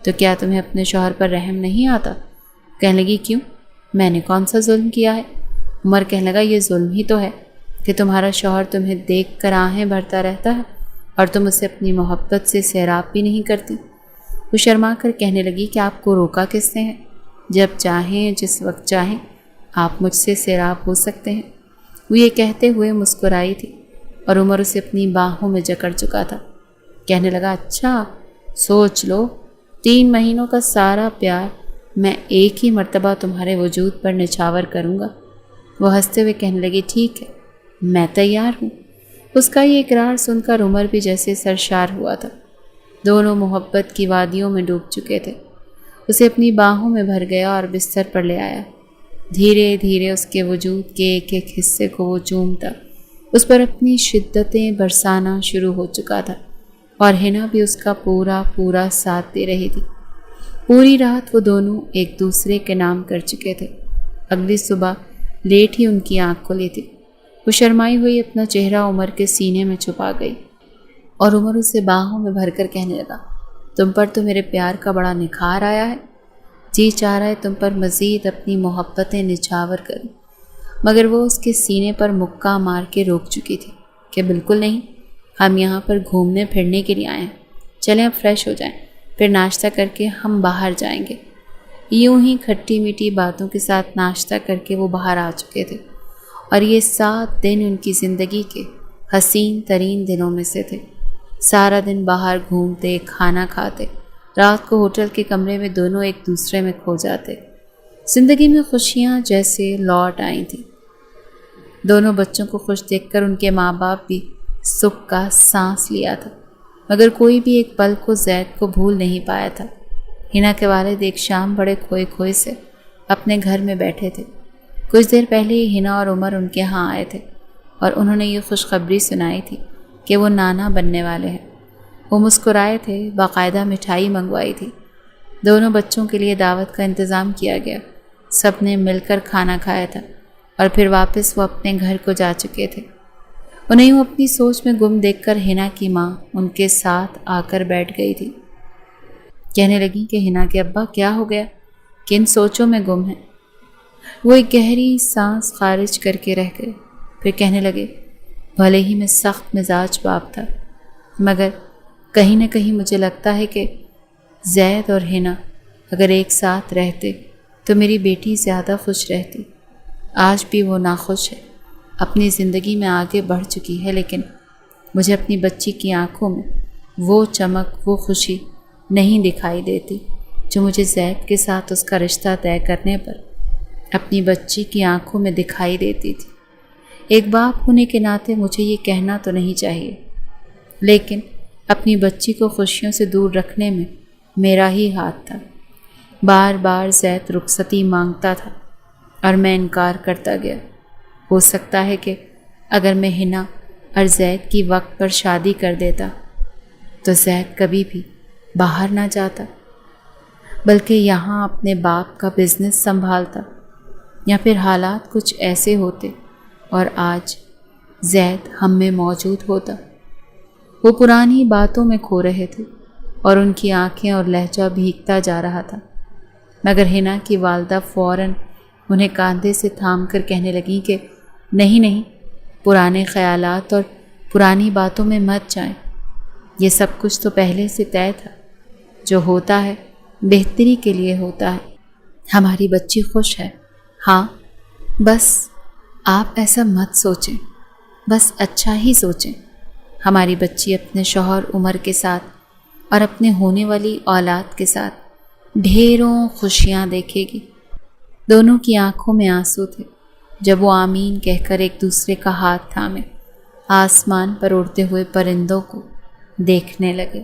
تو کیا تمہیں اپنے شوہر پر رحم نہیں آتا؟ کہنے لگی، کیوں؟ میں نے کون سا ظلم کیا ہے؟ عمر کہنے لگا، یہ ظلم ہی تو ہے کہ تمہارا شوہر تمہیں دیکھ کر آہیں بھرتا رہتا ہے اور تم اسے اپنی محبت سے سیراب بھی نہیں کرتی۔ وہ شرما کر کہنے لگی کہ آپ کو روکا کس نے ہے؟ جب چاہیں جس وقت چاہیں آپ مجھ سے سیراب ہو سکتے ہیں۔ وہ یہ کہتے ہوئے مسکرائی تھی اور عمر اسے اپنی باہوں میں جکڑ چکا تھا۔ کہنے لگا، اچھا سوچ لو، 3 مہینوں کا سارا پیار میں ایک ہی مرتبہ تمہارے وجود پر نچھاور کروں گا۔ وہ ہنستے ہوئے کہنے لگی، ٹھیک ہے، میں تیار ہوں۔ اس کا یہ اقرار سن کر عمر بھی جیسے سرشار ہوا تھا۔ دونوں محبت کی وادیوں میں ڈوب چکے تھے۔ اسے اپنی باہوں میں بھر گیا اور بستر پر لے آیا۔ دھیرے دھیرے اس کے وجود کے ایک ایک حصے کو وہ چومتا، اس پر اپنی شدتیں برسانا شروع ہو چکا تھا، اور ہنا بھی اس کا پورا پورا ساتھ دے رہی تھی۔ پوری رات وہ دونوں ایک دوسرے کے نام کر چکے تھے۔ اگلی صبح لیٹ ہی ان کی آنکھ کھلی تھی۔ وہ شرمائی ہوئی اپنا چہرہ عمر کے سینے میں چھپا گئی اور عمر اسے باہوں میں بھر کر کہنے لگا، تم پر تو میرے پیار کا بڑا نکھار آیا ہے، جی چاہ رہا ہے تم پر مزید اپنی محبتیں نچھاور کروں۔ مگر وہ اس کے سینے پر مکہ مار کے روک چکی تھی کہ بالکل نہیں، ہم یہاں پر گھومنے پھرنے کے لیے آئے ہیں، چلیں اب فریش ہو جائیں، پھر ناشتہ کر کے ہم باہر جائیں گے۔ یوں ہی کھٹی میٹھی باتوں کے ساتھ ناشتہ کر کے وہ باہر آ چکے تھے، اور یہ 7 دن ان کی زندگی کے حسین ترین دنوں میں سے تھے۔ سارا دن باہر گھومتے، کھانا کھاتے، رات کو ہوٹل کے کمرے میں دونوں ایک دوسرے میں کھو جاتے۔ زندگی میں خوشیاں جیسے لوٹ آئی تھیں۔ دونوں بچوں کو خوش دیکھ کر ان کے ماں باپ بھی سکھ کا سانس لیا تھا، مگر کوئی بھی ایک پل کو زید کو بھول نہیں پایا تھا۔ ہنا کے والد ایک شام بڑے کھوئے کھوئے سے اپنے گھر میں بیٹھے تھے۔ کچھ دیر پہلے ہی ہنا اور عمر ان کے ہاں آئے تھے اور انہوں نے یہ خوشخبری سنائی تھی کہ وہ نانا بننے والے ہیں۔ وہ مسکرائے تھے، باقاعدہ مٹھائی منگوائی تھی، دونوں بچوں کے لیے دعوت کا انتظام کیا گیا، سب نے مل کر کھانا کھایا تھا اور پھر واپس وہ اپنے گھر کو جا چکے تھے۔ انہیں وہ اپنی سوچ میں گم دیکھ کر ہنا کی ماں ان کے ساتھ آ کر بیٹھ گئی تھی۔ کہنے لگی کہ ہنا کے ابا کیا ہو گیا، کن سوچوں میں گم ہیں؟ وہ ایک گہری سانس خارج کر کے رہ گئے، پھر کہنے لگے، بھلے ہی میں سخت مزاج باپ تھا، مگر کہیں نہ کہیں مجھے لگتا ہے کہ زید اور ہنا اگر ایک ساتھ رہتے تو میری بیٹی زیادہ خوش رہتی۔ آج بھی وہ ناخوش ہے، اپنی زندگی میں آگے بڑھ چکی ہے، لیکن مجھے اپنی بچی کی آنکھوں میں وہ چمک، وہ خوشی نہیں دکھائی دیتی جو مجھے زید کے ساتھ اس کا رشتہ طے کرنے پر اپنی بچی کی آنکھوں میں دکھائی دیتی تھی۔ ایک باپ ہونے کے ناطے مجھے یہ کہنا تو نہیں چاہیے، لیکن اپنی بچی کو خوشیوں سے دور رکھنے میں میرا ہی ہاتھ تھا۔ بار بار زید رخصتی مانگتا تھا اور میں انکار کرتا گیا۔ ہو سکتا ہے کہ اگر میں ہنا اور زید کی وقت پر شادی کر دیتا تو زید کبھی بھی باہر نہ جاتا، بلکہ یہاں اپنے باپ کا بزنس سنبھالتا، یا پھر حالات کچھ ایسے ہوتے اور آج زید ہم میں موجود ہوتا۔ وہ پرانی باتوں میں کھو رہے تھے اور ان کی آنکھیں اور لہجہ بھیگتا جا رہا تھا، مگر ہنا کی والدہ فوراً انہیں کاندھے سے تھام کر کہنے لگیں کہ نہیں نہیں، پرانے خیالات اور پرانی باتوں میں مت جائیں، یہ سب کچھ تو پہلے سے طے تھا، جو ہوتا ہے بہتری کے لیے ہوتا ہے۔ ہماری بچی خوش ہے، ہاں، بس آپ ایسا مت سوچیں، بس اچھا ہی سوچیں۔ ہماری بچی اپنے شوہر عمر کے ساتھ اور اپنے ہونے والی اولاد کے ساتھ ڈھیروں خوشیاں دیکھے گی، دونوں کی آنکھوں میں آنسو تھے جب وہ آمین کہہ کر ایک دوسرے کا ہاتھ تھامے آسمان پر اڑتے ہوئے پرندوں کو دیکھنے لگے۔